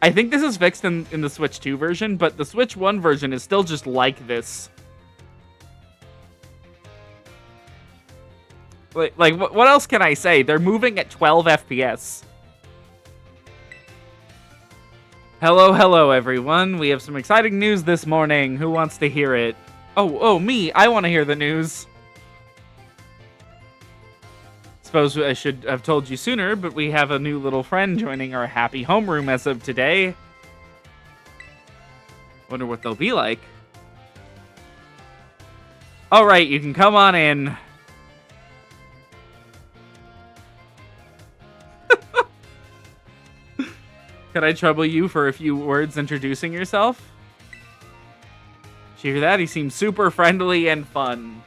I think this is fixed in the Switch 2 version, but the Switch 1 version is still just like this. Like what else can I say? They're moving at 12 FPS. Hello, everyone. We have some exciting news this morning. Who wants to hear it? Oh, me. I want to hear the news. Suppose I should have told you sooner, but we have a new little friend joining our happy homeroom as of today. Wonder what they'll be like. All right, you can come on in. Could I trouble you for a few words introducing yourself? Did you hear that? He seems super friendly and fun.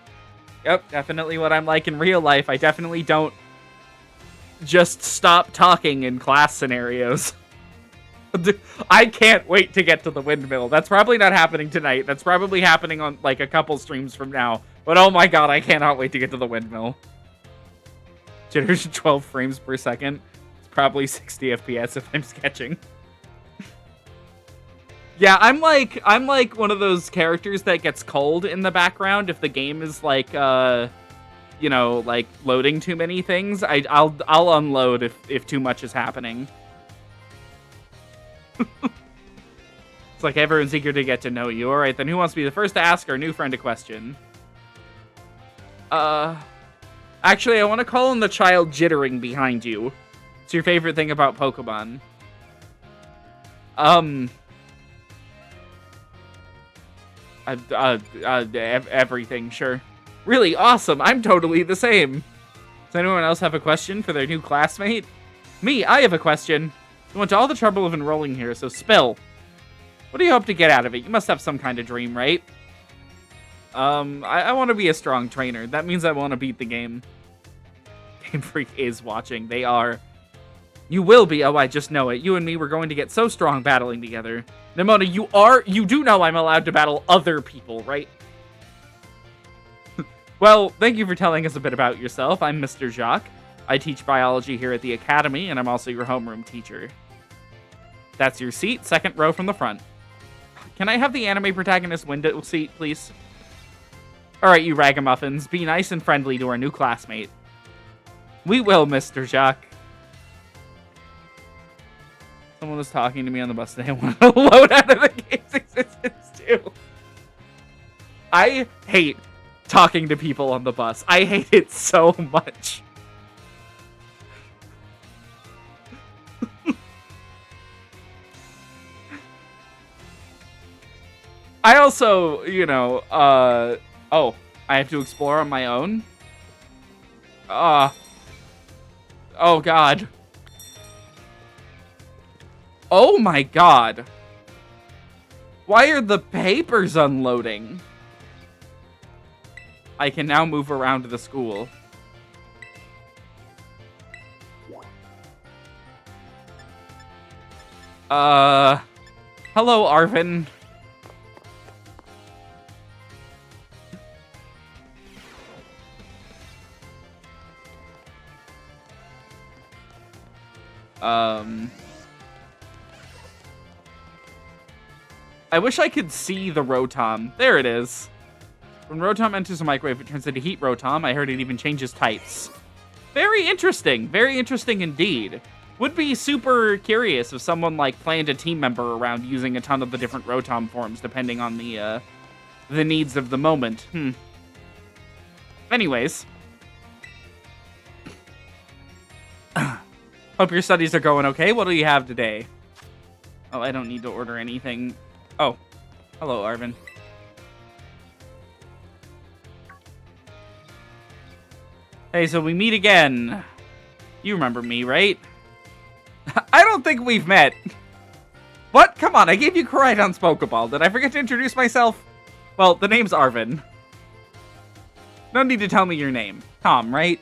Yep, definitely what I'm like in real life. I definitely don't just stop talking in class scenarios. I can't wait to get to the windmill. That's probably not happening tonight. That's probably happening on like a couple streams from now. But oh my god, I cannot wait to get to the windmill. Jitters 12 frames per second. Probably 60 FPS if I'm sketching. Yeah, I'm like one of those characters that gets cold in the background if the game is like you know, like loading too many things. I'll unload if too much is happening. It's like everyone's eager to get to know you. All right, then who wants to be the first to ask our new friend a question? Actually, I want to call on the child jittering behind you. What's your favorite thing about Pokemon? Everything, sure. Really awesome. I'm totally the same. Does anyone else have a question for their new classmate? Me, I have a question. You went to all the trouble of enrolling here, so spill. What do you hope to get out of it? You must have some kind of dream, right? I want to be a strong trainer. That means I want to beat the game. Game Freak is watching. They are. You will be. Oh, I just know it. You and me, we're going to get so strong battling together. Nimona, you do know I'm allowed to battle other people, right? Well, thank you for telling us a bit about yourself. I'm Mr. Jacques. I teach biology here at the Academy, and I'm also your homeroom teacher. That's your seat, second row from the front. Can I have the anime protagonist window seat, please? Alright, you ragamuffins. Be nice and friendly to our new classmate. We will, Mr. Jacques. Someone was talking to me on the bus today. I want to load out of the game's existence, too. I hate talking to people on the bus. I hate it so much. I also, you know, oh, I have to explore on my own? Oh, God. Oh, my God. Why are the papers unloading? I can now move around the school. Hello, Arvin. I wish I could see the Rotom. There it is. When Rotom enters a microwave, it turns into Heat Rotom. I heard it even changes types. Very interesting. Very interesting indeed. Would be super curious if someone, like, planned a team member around using a ton of the different Rotom forms, depending on the needs of the moment. Anyways. Hope your studies are going okay. What do you have today? Oh, I don't need to order anything. Oh. Hello, Arvin. Hey, so we meet again. You remember me, right? I don't think we've met. What? Come on, I gave you Koraidon's Pokeball. Did I forget to introduce myself? Well, the name's Arvin. No need to tell me your name. Tom, right?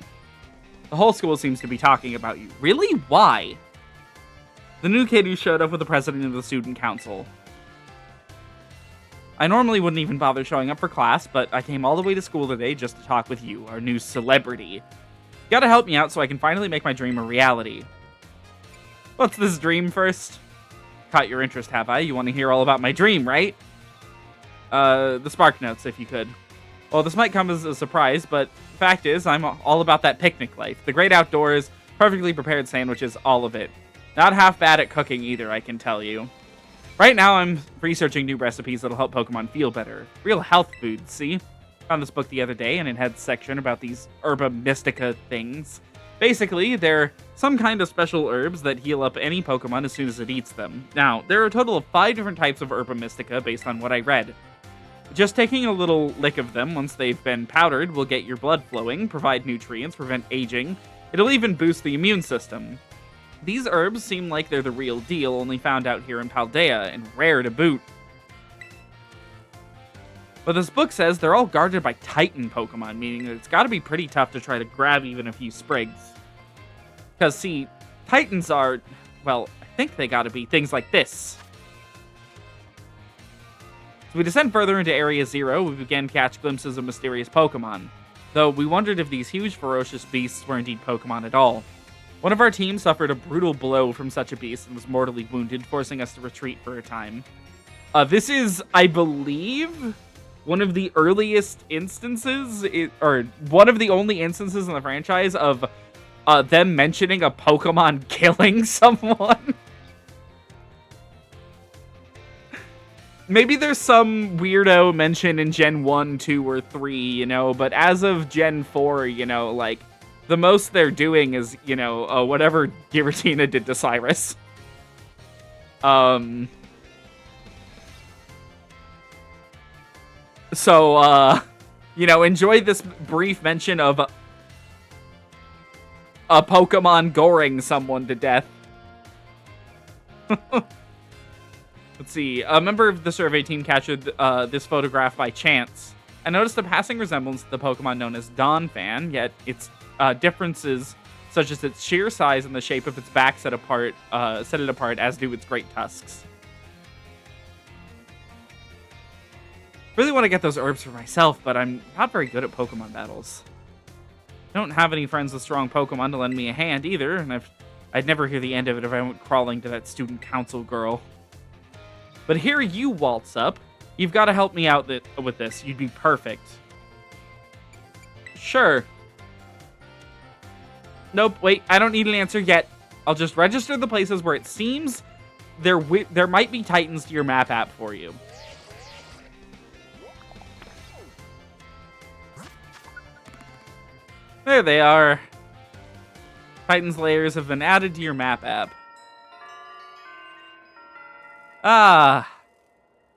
The whole school seems to be talking about you. Really? Why? The new kid who showed up with the president of the student council. I normally wouldn't even bother showing up for class, but I came all the way to school today just to talk with you, our new celebrity. You gotta help me out so I can finally make my dream a reality. What's this dream first? Caught your interest, have I? You want to hear all about my dream, right? The Spark Notes, if you could. Well, this might come as a surprise, but the fact is, I'm all about that picnic life. The great outdoors, perfectly prepared sandwiches, all of it. Not half bad at cooking either, I can tell you. Right now, I'm researching new recipes that'll help Pokemon feel better. Real health foods, see? Found this book the other day, and it had a section about these Herba Mystica things. Basically, they're some kind of special herbs that heal up any Pokemon as soon as it eats them. Now, there are a total of 5 different types of Herba Mystica based on what I read. Just taking a little lick of them once they've been powdered will get your blood flowing, provide nutrients, prevent aging. It'll even boost the immune system. These herbs seem like they're the real deal, only found out here in Paldea, and rare to boot. But this book says they're all guarded by Titan Pokemon, meaning that it's gotta be pretty tough to try to grab even a few sprigs. Because, see, Titans are, well, I think they gotta be things like this. So we descend further into Area 0, we begin catch glimpses of mysterious Pokemon. Though we wondered if these huge ferocious beasts were indeed Pokemon at all. One of our team suffered a brutal blow from such a beast and was mortally wounded, forcing us to retreat for a time. This is, I believe, one of the earliest instances, or one of the only instances in the franchise of them mentioning a Pokemon killing someone. Maybe there's some weirdo mention in Gen 1, 2, or 3, you know, but as of Gen 4, you know, like, the most they're doing is, you know, whatever Giratina did to Cyrus. So, you know, enjoy this brief mention of a Pokemon goring someone to death. Let's see. A member of the survey team captured this photograph by chance. I noticed a passing resemblance to the Pokemon known as Donphan, yet its differences such as its sheer size and the shape of its back set it apart, as do its great tusks. Really want to get those herbs for myself, but I'm not very good at Pokemon battles. I don't have any friends with strong Pokemon to lend me a hand either, and I'd never hear the end of it if I went crawling to that student council girl. But here you waltz up. You've got to help me out with this. You'd be perfect. Sure. Nope, wait, I don't need an answer yet. I'll just register the places where it seems there might be Titans to your map app for you. There they are. Titans layers have been added to your map app. Ah,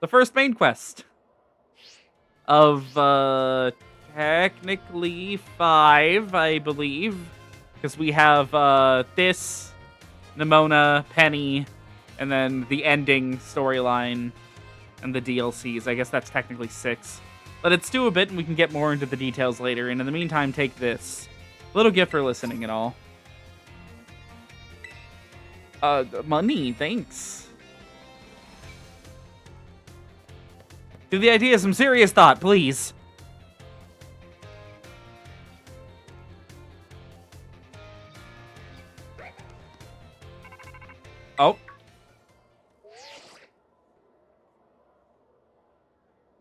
the first main quest of technically 5, I believe. Because we have this, Nimona, Penny, and then the ending storyline and the DLCs. I guess that's technically 6. Let it stew a bit and we can get more into the details later. And in the meantime, take this. Little gift for listening and all. Money, thanks. Give the idea some serious thought, please. Oh.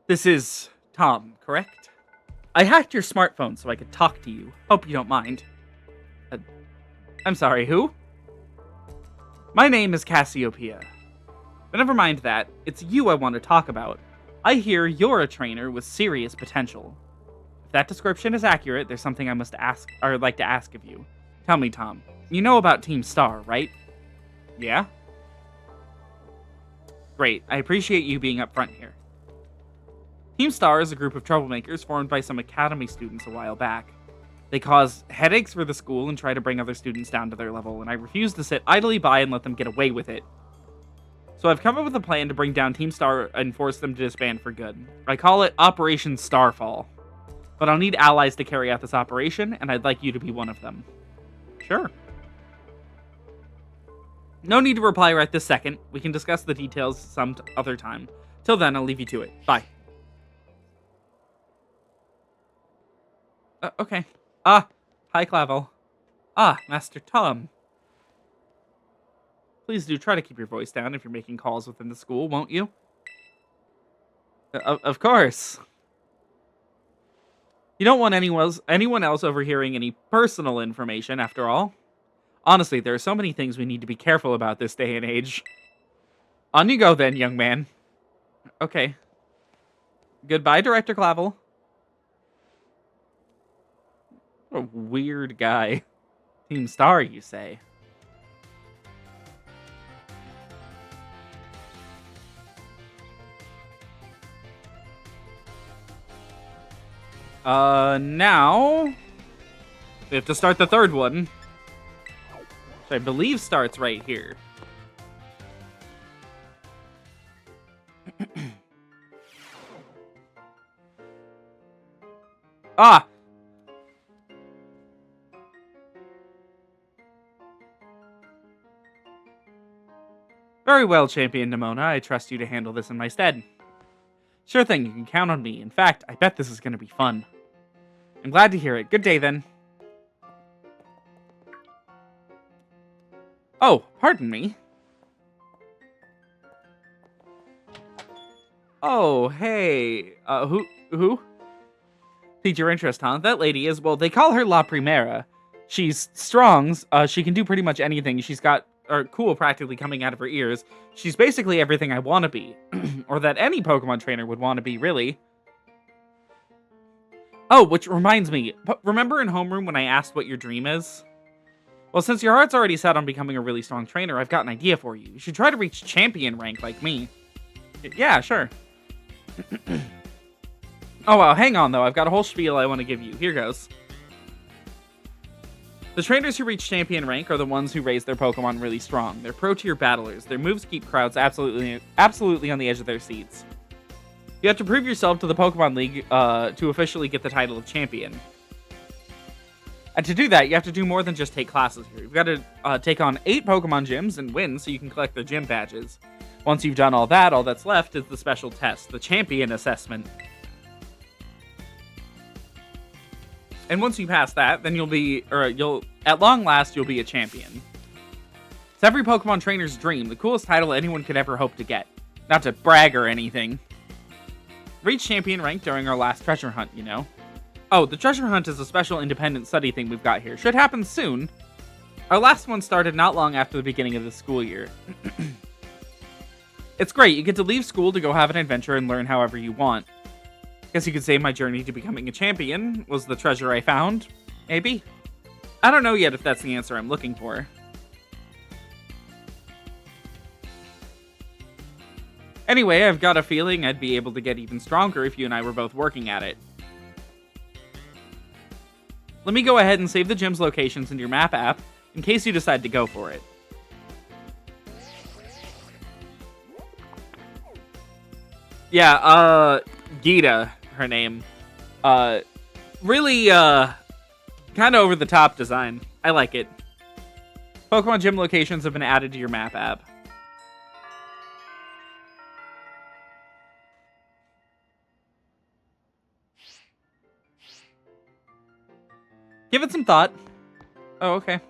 This is Tom, correct? I hacked your smartphone so I could talk to you. Hope you don't mind. I'm sorry, who? My name is Cassiopeia. But never mind that. It's you I want to talk about. I hear you're a trainer with serious potential. If that description is accurate, there's something I must ask, or like to ask of you. Tell me, Tom. You know about Team Star, right? Yeah? Great. I appreciate you being upfront here. Team Star is a group of troublemakers formed by some Academy students a while back. They cause headaches for the school and try to bring other students down to their level, and I refuse to sit idly by and let them get away with it. So I've come up with a plan to bring down Team Star and force them to disband for good. I call it Operation Starfall. But I'll need allies to carry out this operation, and I'd like you to be one of them. Sure. No need to reply right this second. We can discuss the details some other time. Till then, I'll leave you to it. Bye. Okay. Hi, Clavel. Master Tom. Please do try to keep your voice down if you're making calls within the school, won't you? Of course. You don't want anyone else overhearing any personal information, after all. Honestly, there are so many things we need to be careful about this day and age. On you go then, young man. Okay. Goodbye, Director Clavel. What a weird guy. Team Star, you say? Now we have to start the third one, which I believe starts right here. Very well, Champion Nimona. I trust you to handle this in my stead. Sure thing, you can count on me. In fact, I bet this is going to be fun. I'm glad to hear it. Good day, then. Oh, pardon me. Oh, hey. Who? Piqued your interest, huh? That lady is, well, they call her La Primera. She's strong. She can do pretty much anything. She's got cool practically coming out of her ears. She's basically everything I want to be. Or that any Pokemon trainer would want to be, really. Oh, which reminds me. Remember in homeroom when I asked what your dream is? Well, since your heart's already set on becoming a really strong trainer, I've got an idea for you. You should try to reach champion rank like me. Yeah, sure. Oh, well, hang on, though. I've got a whole spiel I want to give you. Here goes. The trainers who reach champion rank are the ones who raise their Pokemon really strong. They're pro-tier battlers. Their moves keep crowds absolutely on the edge of their seats. You have to prove yourself to the Pokemon League to officially get the title of champion. And to do that, you have to do more than just take classes here. You've got to take on 8 Pokemon gyms and win so you can collect their gym badges. Once you've done all that's left is the special test, the champion assessment. And once you pass that, then at long last, you'll be a champion. It's every Pokemon trainer's dream, the coolest title anyone could ever hope to get. Not to brag or anything. Reach champion rank during our last treasure hunt, you know. Oh, the treasure hunt is a special independent study thing we've got here. Should happen soon. Our last one started not long after the beginning of the school year. It's great, you get to leave school to go have an adventure and learn however you want. Guess you could say my journey to becoming a champion was the treasure I found. Maybe? I don't know yet if that's the answer I'm looking for. Anyway, I've got a feeling I'd be able to get even stronger if you and I were both working at it. Let me go ahead and save the gym's locations in your map app in case you decide to go for it. Yeah, Gita, her name. Really, kind of over-the-top design. I like it. Pokemon gym locations have been added to your map app. Give it some thought. Oh, okay.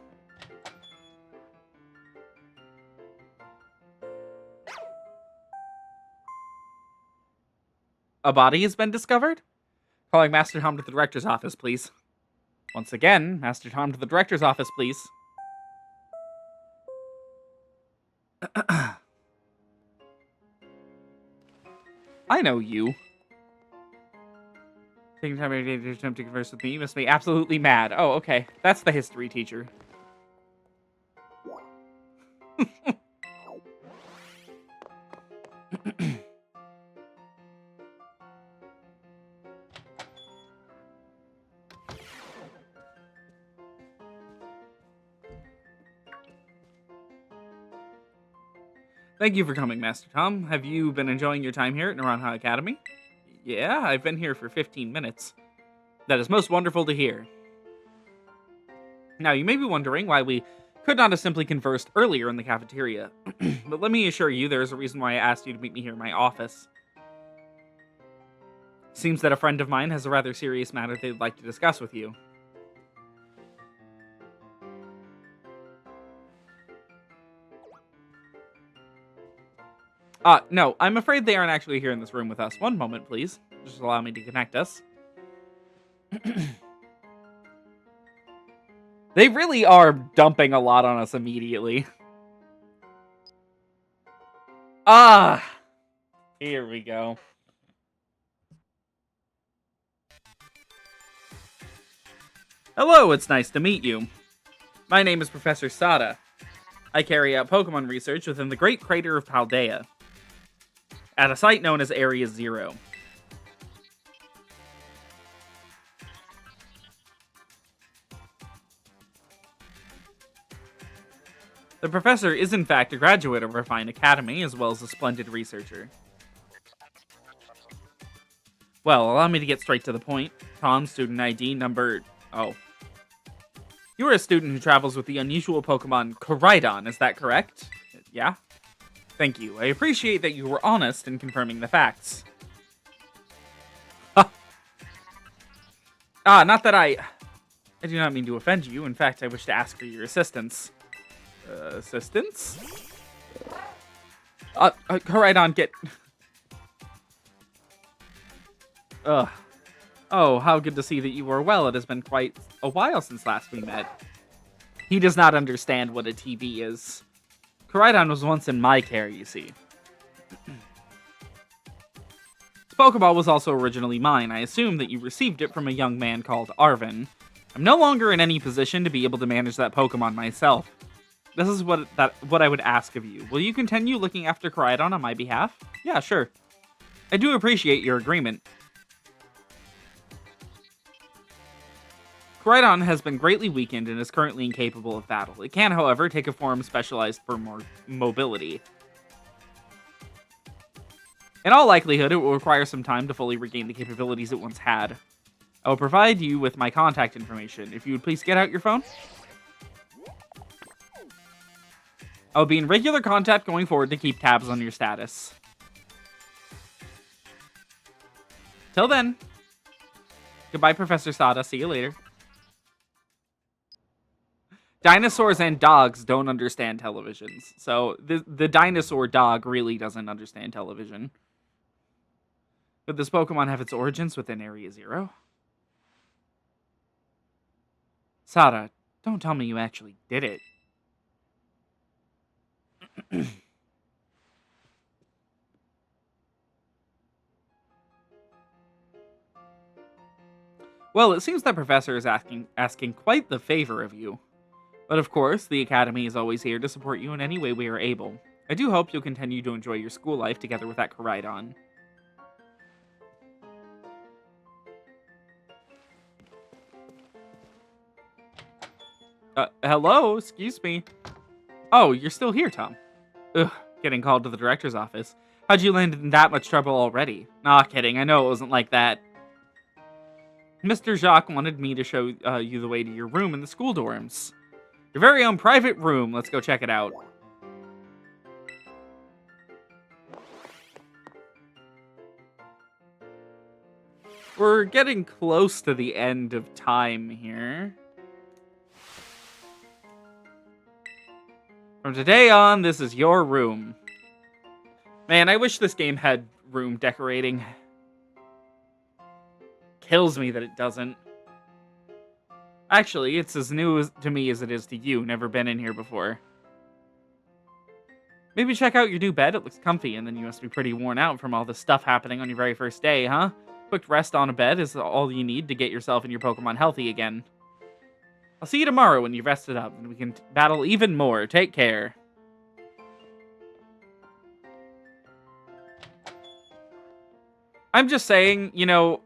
A body has been discovered? Calling Master Tom to the director's office, please. Once again, Master Tom to the director's office, please. I know you. Taking time every day to attempt to converse with me must be absolutely mad. Oh, okay. That's the history teacher. Thank you for coming, Master Tom. Have you been enjoying your time here at Naranja Academy? Yeah, I've been here for 15 minutes. That is most wonderful to hear. Now, you may be wondering why we could not have simply conversed earlier in the cafeteria. But let me assure you, there is a reason why I asked you to meet me here in my office. Seems that a friend of mine has a rather serious matter they'd like to discuss with you. No, I'm afraid they aren't actually here in this room with us. One moment, please. Just allow me to connect us. They really are dumping a lot on us immediately. Here we go. Hello, it's nice to meet you. My name is Professor Sada. I carry out Pokemon research within the Great Crater of Paldea, at a site known as Area Zero. The professor is in fact a graduate of our fine academy, as well as a splendid researcher. Well, allow me to get straight to the point. Tom, student ID number... Oh. You are a student who travels with the unusual Pokemon Koraidon, is that correct? Yeah? Thank you. I appreciate that you were honest in confirming the facts. Not that I do not mean to offend you. In fact, I wish to ask for your assistance. Assistance? Koraidon, get... Ugh. Oh, how good to see that you are well. It has been quite a while since last we met. He does not understand what a TV is. Koraidon was once in my care, you see. This Pokeball was also originally mine. I assume that you received it from a young man called Arvin. I'm no longer in any position to be able to manage that Pokemon myself. This is what I would ask of you. Will you continue looking after Koraidon on my behalf? Yeah, sure. I do appreciate your agreement. Koraidon has been greatly weakened and is currently incapable of battle. It can, however, take a form specialized for more mobility. In all likelihood, it will require some time to fully regain the capabilities it once had. I will provide you with my contact information. If you would please get out your phone. I will be in regular contact going forward to keep tabs on your status. Till then. Goodbye, Professor Sada. See you later. Dinosaurs and dogs don't understand televisions. So the dinosaur dog really doesn't understand television. Could this Pokemon have its origins within Area Zero? Sada, don't tell me you actually did it. Well, it seems that Professor is asking quite the favor of you. But of course, the Academy is always here to support you in any way we are able. I do hope you'll continue to enjoy your school life together with that Koraidon. Hello? Excuse me. Oh, you're still here, Tom. Ugh, getting called to the director's office. How'd you land in that much trouble already? Nah, kidding. I know it wasn't like that. Mr. Jacques wanted me to show you the way to your room in the school dorms. Your very own private room. Let's go check it out. We're getting close to the end of time here. From today on, this is your room. Man, I wish this game had room decorating. Kills me that it doesn't. Actually, it's as new to me as it is to you. Never been in here before. Maybe check out your new bed. It looks comfy, and then you must be pretty worn out from all the stuff happening on your very first day, huh? Quick rest on a bed is all you need to get yourself and your Pokemon healthy again. I'll see you tomorrow when you've rested up, and we can battle even more. Take care. I'm just saying, you know,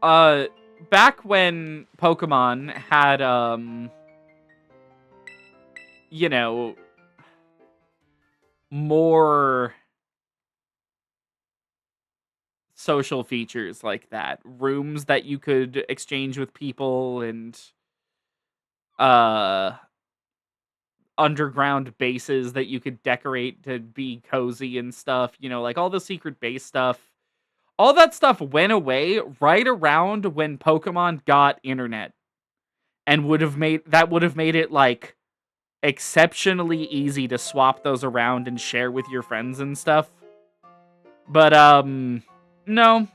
back when Pokemon had, you know, more social features like that. Rooms that you could exchange with people and uh underground bases that you could decorate to be cozy and stuff, like all the secret base stuff. All that stuff went away right around when Pokemon got internet and would have made it like exceptionally easy to swap those around and share with your friends and stuff. But no.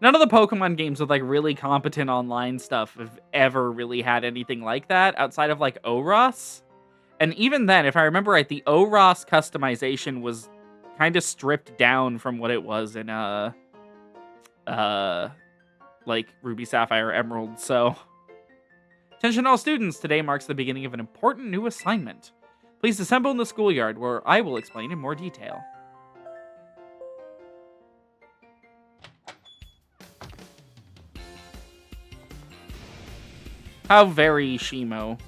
None of the Pokemon games with like really competent online stuff have ever really had anything like that outside of like OROS. And even then, if I remember right, the OROS customization was kind of stripped down from what it was in like Ruby, Sapphire, Emerald. So, attention all students, today marks the beginning of an important new assignment. Please assemble in the schoolyard where I will explain in more detail. How very Shimo.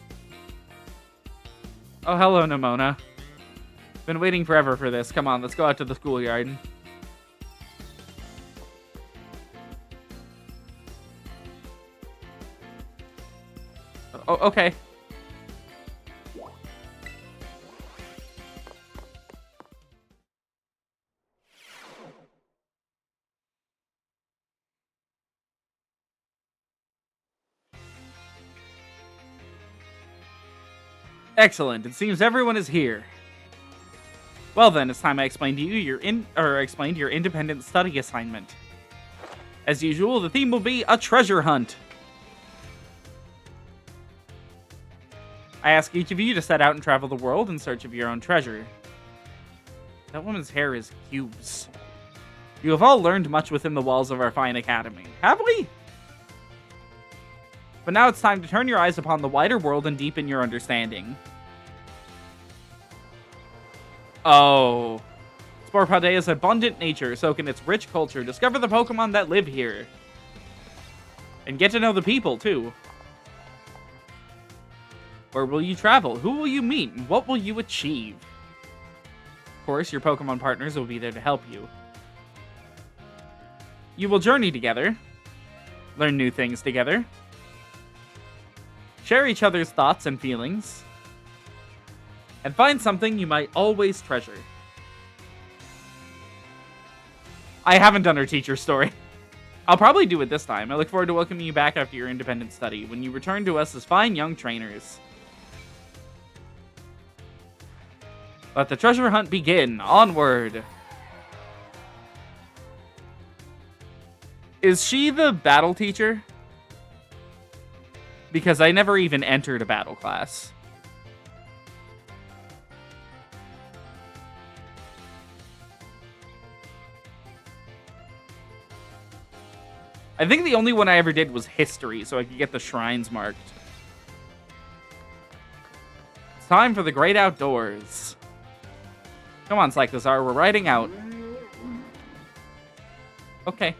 Oh, hello, Nimona. Been waiting forever for this. Come on, let's go out to the schoolyard. Oh, okay. Excellent. It seems everyone is here. Well then, it's time I explain to you your independent study assignment. As usual, the theme will be a treasure hunt. I ask each of you to set out and travel the world in search of your own treasure. That woman's hair is cubes. You have all learned much within the walls of our fine academy, have we? But now it's time to turn your eyes upon the wider world and deepen your understanding. Oh. Explore Paldea's abundant nature, soak in its rich culture, discover the Pokemon that live here. And get to know the people, too. Where will you travel? Who will you meet? And what will you achieve? Of course, your Pokemon partners will be there to help you. You will journey together, learn new things together, share each other's thoughts and feelings, and find something you might always treasure. I haven't done our teacher story. I'll probably do it this time. I look forward to welcoming you back after your independent study, when you return to us as fine young trainers. Let the treasure hunt begin. Onward. Is she the battle teacher? Because I never even entered a battle class. I think the only one I ever did was history, so I could get the shrines marked. It's time for the great outdoors. Come on, Cyclizar, we're riding out. Okay.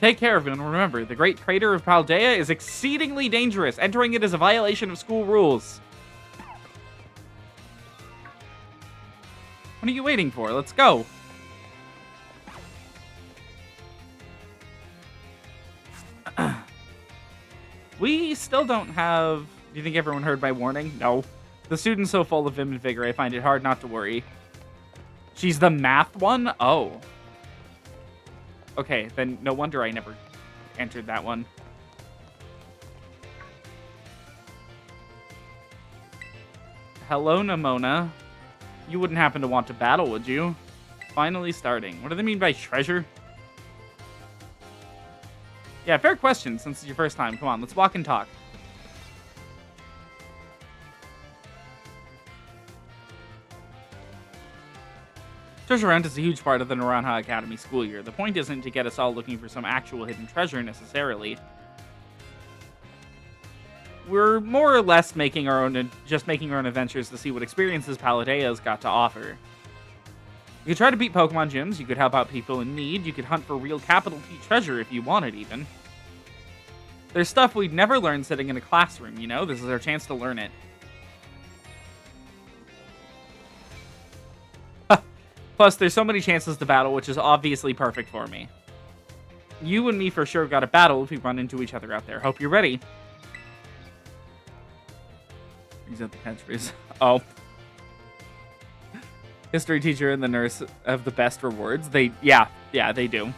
Take care of it, and remember, the Great Crater of Paldea is exceedingly dangerous. Entering it is a violation of school rules. What are you waiting for? Let's go. We still don't have... Do you think everyone heard my warning? No. The student's so full of vim and vigor, I find it hard not to worry. She's the math one? Oh. Okay, then no wonder I never entered that one. Hello, Nimona. You wouldn't happen to want to battle, would you? Finally starting. What do they mean by treasure? Yeah, fair question, since it's your first time. Come on, let's walk and talk. Treasure hunt is a huge part of the Naranja Academy school year. The point isn't to get us all looking for some actual hidden treasure, necessarily. We're more or less making our own adventures to see what experiences Paldea's got to offer. You could try to beat Pokemon gyms, you could help out people in need, you could hunt for real capital T treasure if you wanted, even. There's stuff we'd never learn sitting in a classroom, you know? This is our chance to learn it. Plus, there's so many chances to battle, which is obviously perfect for me. You and me for sure got a battle if we run into each other out there. Hope you're ready. Brings out the catchphrase. Oh. History teacher and the nurse have the best rewards. Yeah, they do.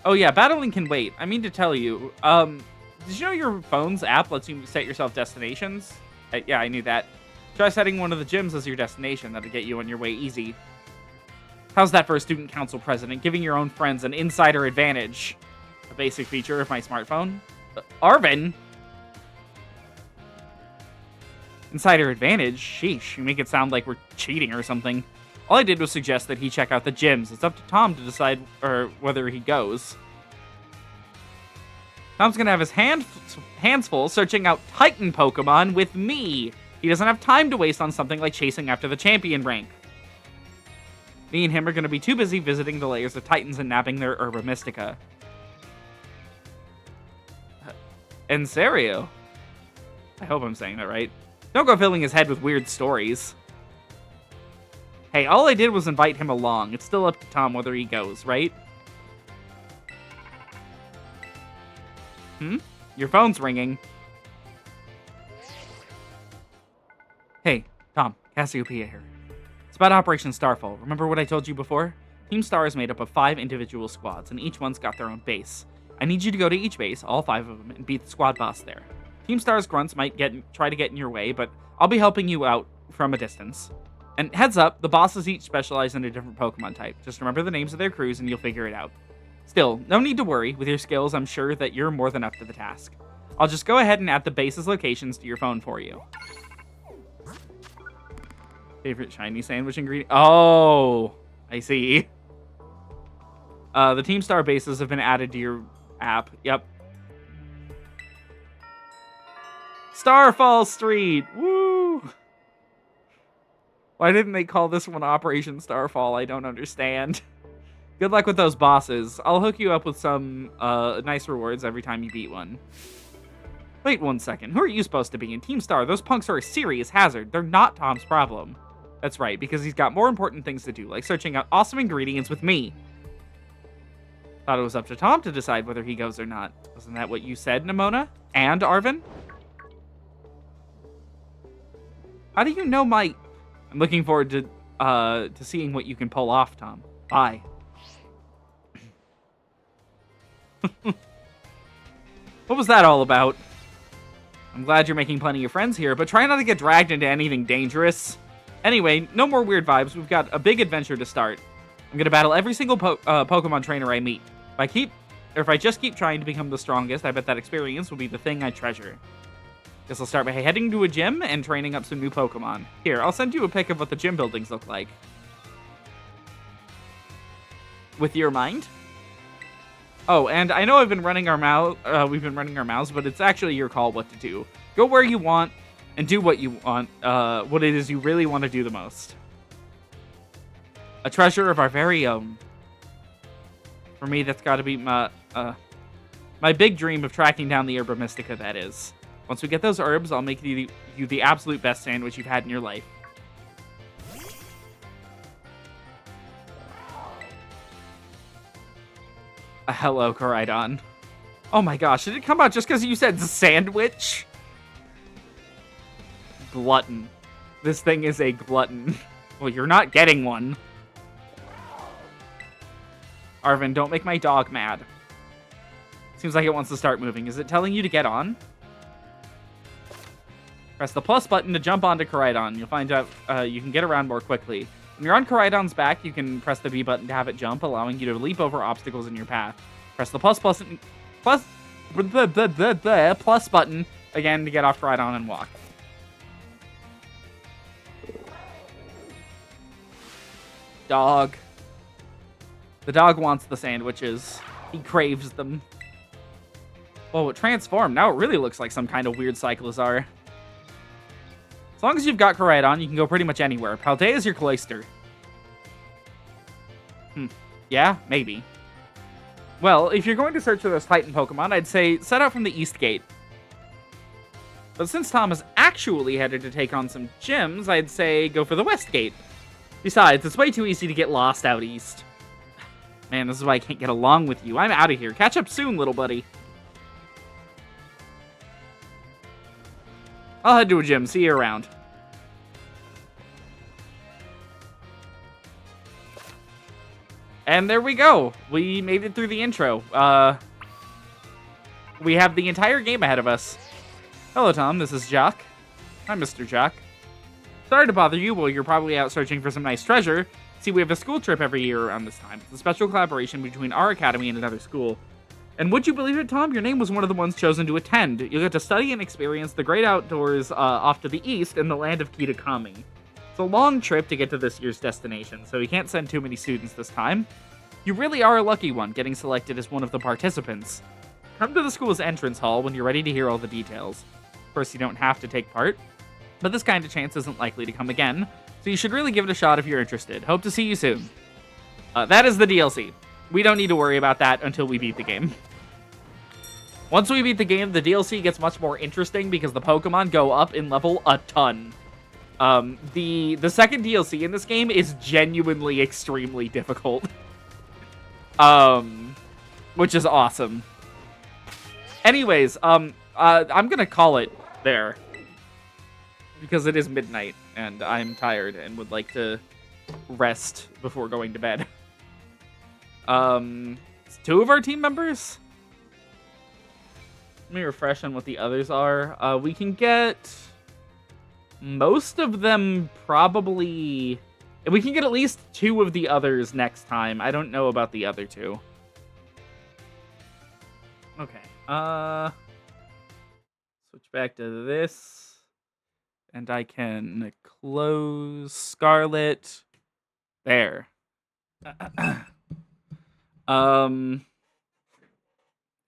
Oh yeah, battling can wait. I mean to tell you, did you know your phone's app lets you set yourself destinations? Yeah, I knew that. Try setting one of the gyms as your destination. That'll get you on your way easy. How's that for a student council president? Giving your own friends an insider advantage. A basic feature of my smartphone. Arvin? Insider advantage? Sheesh, you make it sound like we're cheating or something. All I did was suggest that he check out the gyms. It's up to Tom to decide whether he goes. Tom's gonna have his hands full searching out Titan Pokemon with me. He doesn't have time to waste on something like chasing after the champion rank. Me and him are gonna be too busy visiting the layers of Titans and nabbing their Herba Mystica. En serio? I hope I'm saying that right. Don't go filling his head with weird stories. Hey, all I did was invite him along. It's still up to Tom whether he goes, right? Your phone's ringing. Hey, Tom, Cassiopeia here. It's about Operation Starfall. Remember what I told you before? Team Star is made up of 5 individual squads, and each one's got their own base. I need you to go to each base, all 5 of them, and beat the squad boss there. Team Star's grunts might try to get in your way, but I'll be helping you out from a distance. And heads up, the bosses each specialize in a different Pokemon type. Just remember the names of their crews and you'll figure it out. Still, no need to worry. With your skills, I'm sure that you're more than up to the task. I'll just go ahead and add the base's locations to your phone for you. Favorite shiny sandwich ingredient? Oh, I see. The Team Star bases have been added to your app. Yep. Starfall Street! Woo! Why didn't they call this one Operation Starfall? I don't understand. Good luck with those bosses. I'll hook you up with some nice rewards every time you beat one. Wait 1 second. Who are you supposed to be in Team Star? Those punks are a serious hazard. They're not Tom's problem. That's right, because he's got more important things to do, like searching out awesome ingredients with me. Thought it was up to Tom to decide whether he goes or not. Wasn't that what you said, Nimona? And Arvin? How do you know my... I'm looking forward to seeing what you can pull off, Tom. Bye. What was that all about? I'm glad you're making plenty of friends here, but try not to get dragged into anything dangerous. Anyway, no more weird vibes. We've got a big adventure to start. I'm gonna battle every single Pokemon trainer I meet. If I just keep trying to become the strongest, I bet that experience will be the thing I treasure. Guess I'll start by heading to a gym and training up some new Pokemon. Here, I'll send you a pic of what the gym buildings look like. With your mind? Oh, and I know we've been running our mouths, but it's actually your call what to do. Go where you want and do what you want, what it is you really want to do the most. A treasure of our very own. For me, that's got to be my big dream of tracking down the Herba Mystica, that is. Once we get those herbs, I'll make you the absolute best sandwich you've had in your life. Hello, Koraidon. Oh my gosh, did it come out just because you said sandwich? Glutton. This thing is a glutton. Well, you're not getting one. Arvin, don't make my dog mad. Seems like it wants to start moving. Is it telling you to get on? Press the plus button to jump onto Koraidon. You'll find out you can get around more quickly. When you're on Koraidon's back, you can press the B button to have it jump, allowing you to leap over obstacles in your path. Press the plus button again to get off Koraidon and walk. Dog. The dog wants the sandwiches. He craves them. Oh, it transformed. Now it really looks like some kind of weird Cyclizar. As long as you've got Koraidon, you can go pretty much anywhere. Paldea is your cloister. Yeah, maybe. Well, if you're going to search for those Titan Pokemon, I'd say set out from the East Gate. But since Tom is actually headed to take on some gyms, I'd say go for the West Gate. Besides, it's way too easy to get lost out east. Man, this is why I can't get along with you. I'm out of here. Catch up soon, little buddy. I'll head to a gym. See you around. And there we go. We made it through the intro. We have the entire game ahead of us. Hello, Tom. This is Jock. I'm Mr. Jock. Sorry to bother you while you're probably out searching for some nice treasure. See, we have a school trip every year around this time. It's a special collaboration between our academy and another school. And would you believe it, Tom? Your name was one of the ones chosen to attend. You'll get to study and experience the great outdoors off to the east in the land of Kitakami. It's a long trip to get to this year's destination, so you can't send too many students this time. You really are a lucky one, getting selected as one of the participants. Come to the school's entrance hall when you're ready to hear all the details. Of course, you don't have to take part, but this kind of chance isn't likely to come again, so you should really give it a shot if you're interested. Hope to see you soon. That is the DLC. We don't need to worry about that until we beat the game. Once we beat the game, the DLC gets much more interesting because the Pokemon go up in level a ton. The second DLC in this game is genuinely extremely difficult. Which is awesome. Anyways, I'm gonna call it there. Because it is midnight, and I'm tired and would like to rest before going to bed. It's 2 of our team members? Let me refresh on what the others are. We can get most of them probably... We can get at least 2 of the others next time. I don't know about the other 2. Okay. Switch back to this. And I can close Scarlet. There. There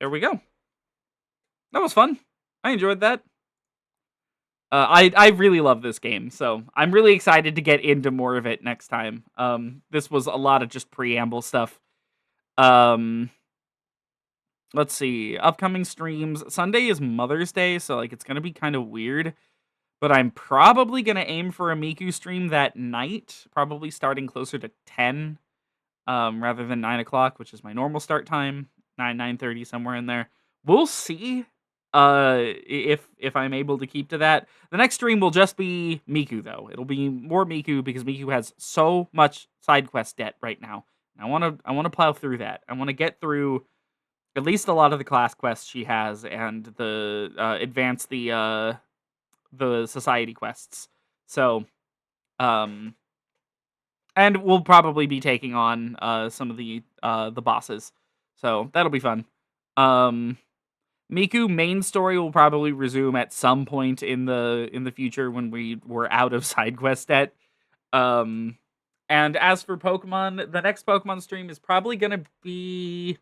we go. That was fun. I enjoyed that. I really love this game, so I'm really excited to get into more of it next time. This was a lot of just preamble stuff. Let's see. Upcoming streams. Sunday is Mother's Day, so like it's gonna be kind of weird. But I'm probably going to aim for a Miku stream that night, probably starting closer to 10, rather than 9 o'clock, which is my normal start time, 9:30, somewhere in there. We'll see if I'm able to keep to that. The next stream will just be Miku, though. It'll be more Miku because Miku has so much side quest debt right now. I want to plow through that. I want to get through at least a lot of the class quests she has and the advance the society quests. So, and we'll probably be taking on some of the bosses. So that'll be fun. Miku main story will probably resume at some point in the future when we're out of side quest debt. And as for Pokemon, the next Pokemon stream is probably gonna be...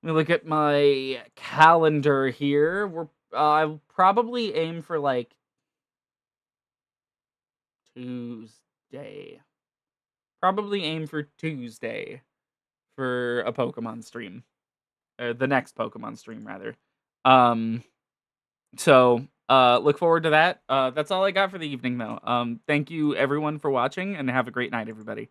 Let me look at my calendar here. I'll probably aim for, like, Tuesday. Probably aim for Tuesday for a Pokemon stream. The next Pokemon stream, rather. So, look forward to that. That's all I got for the evening, though. Thank you, everyone, for watching, and have a great night, everybody.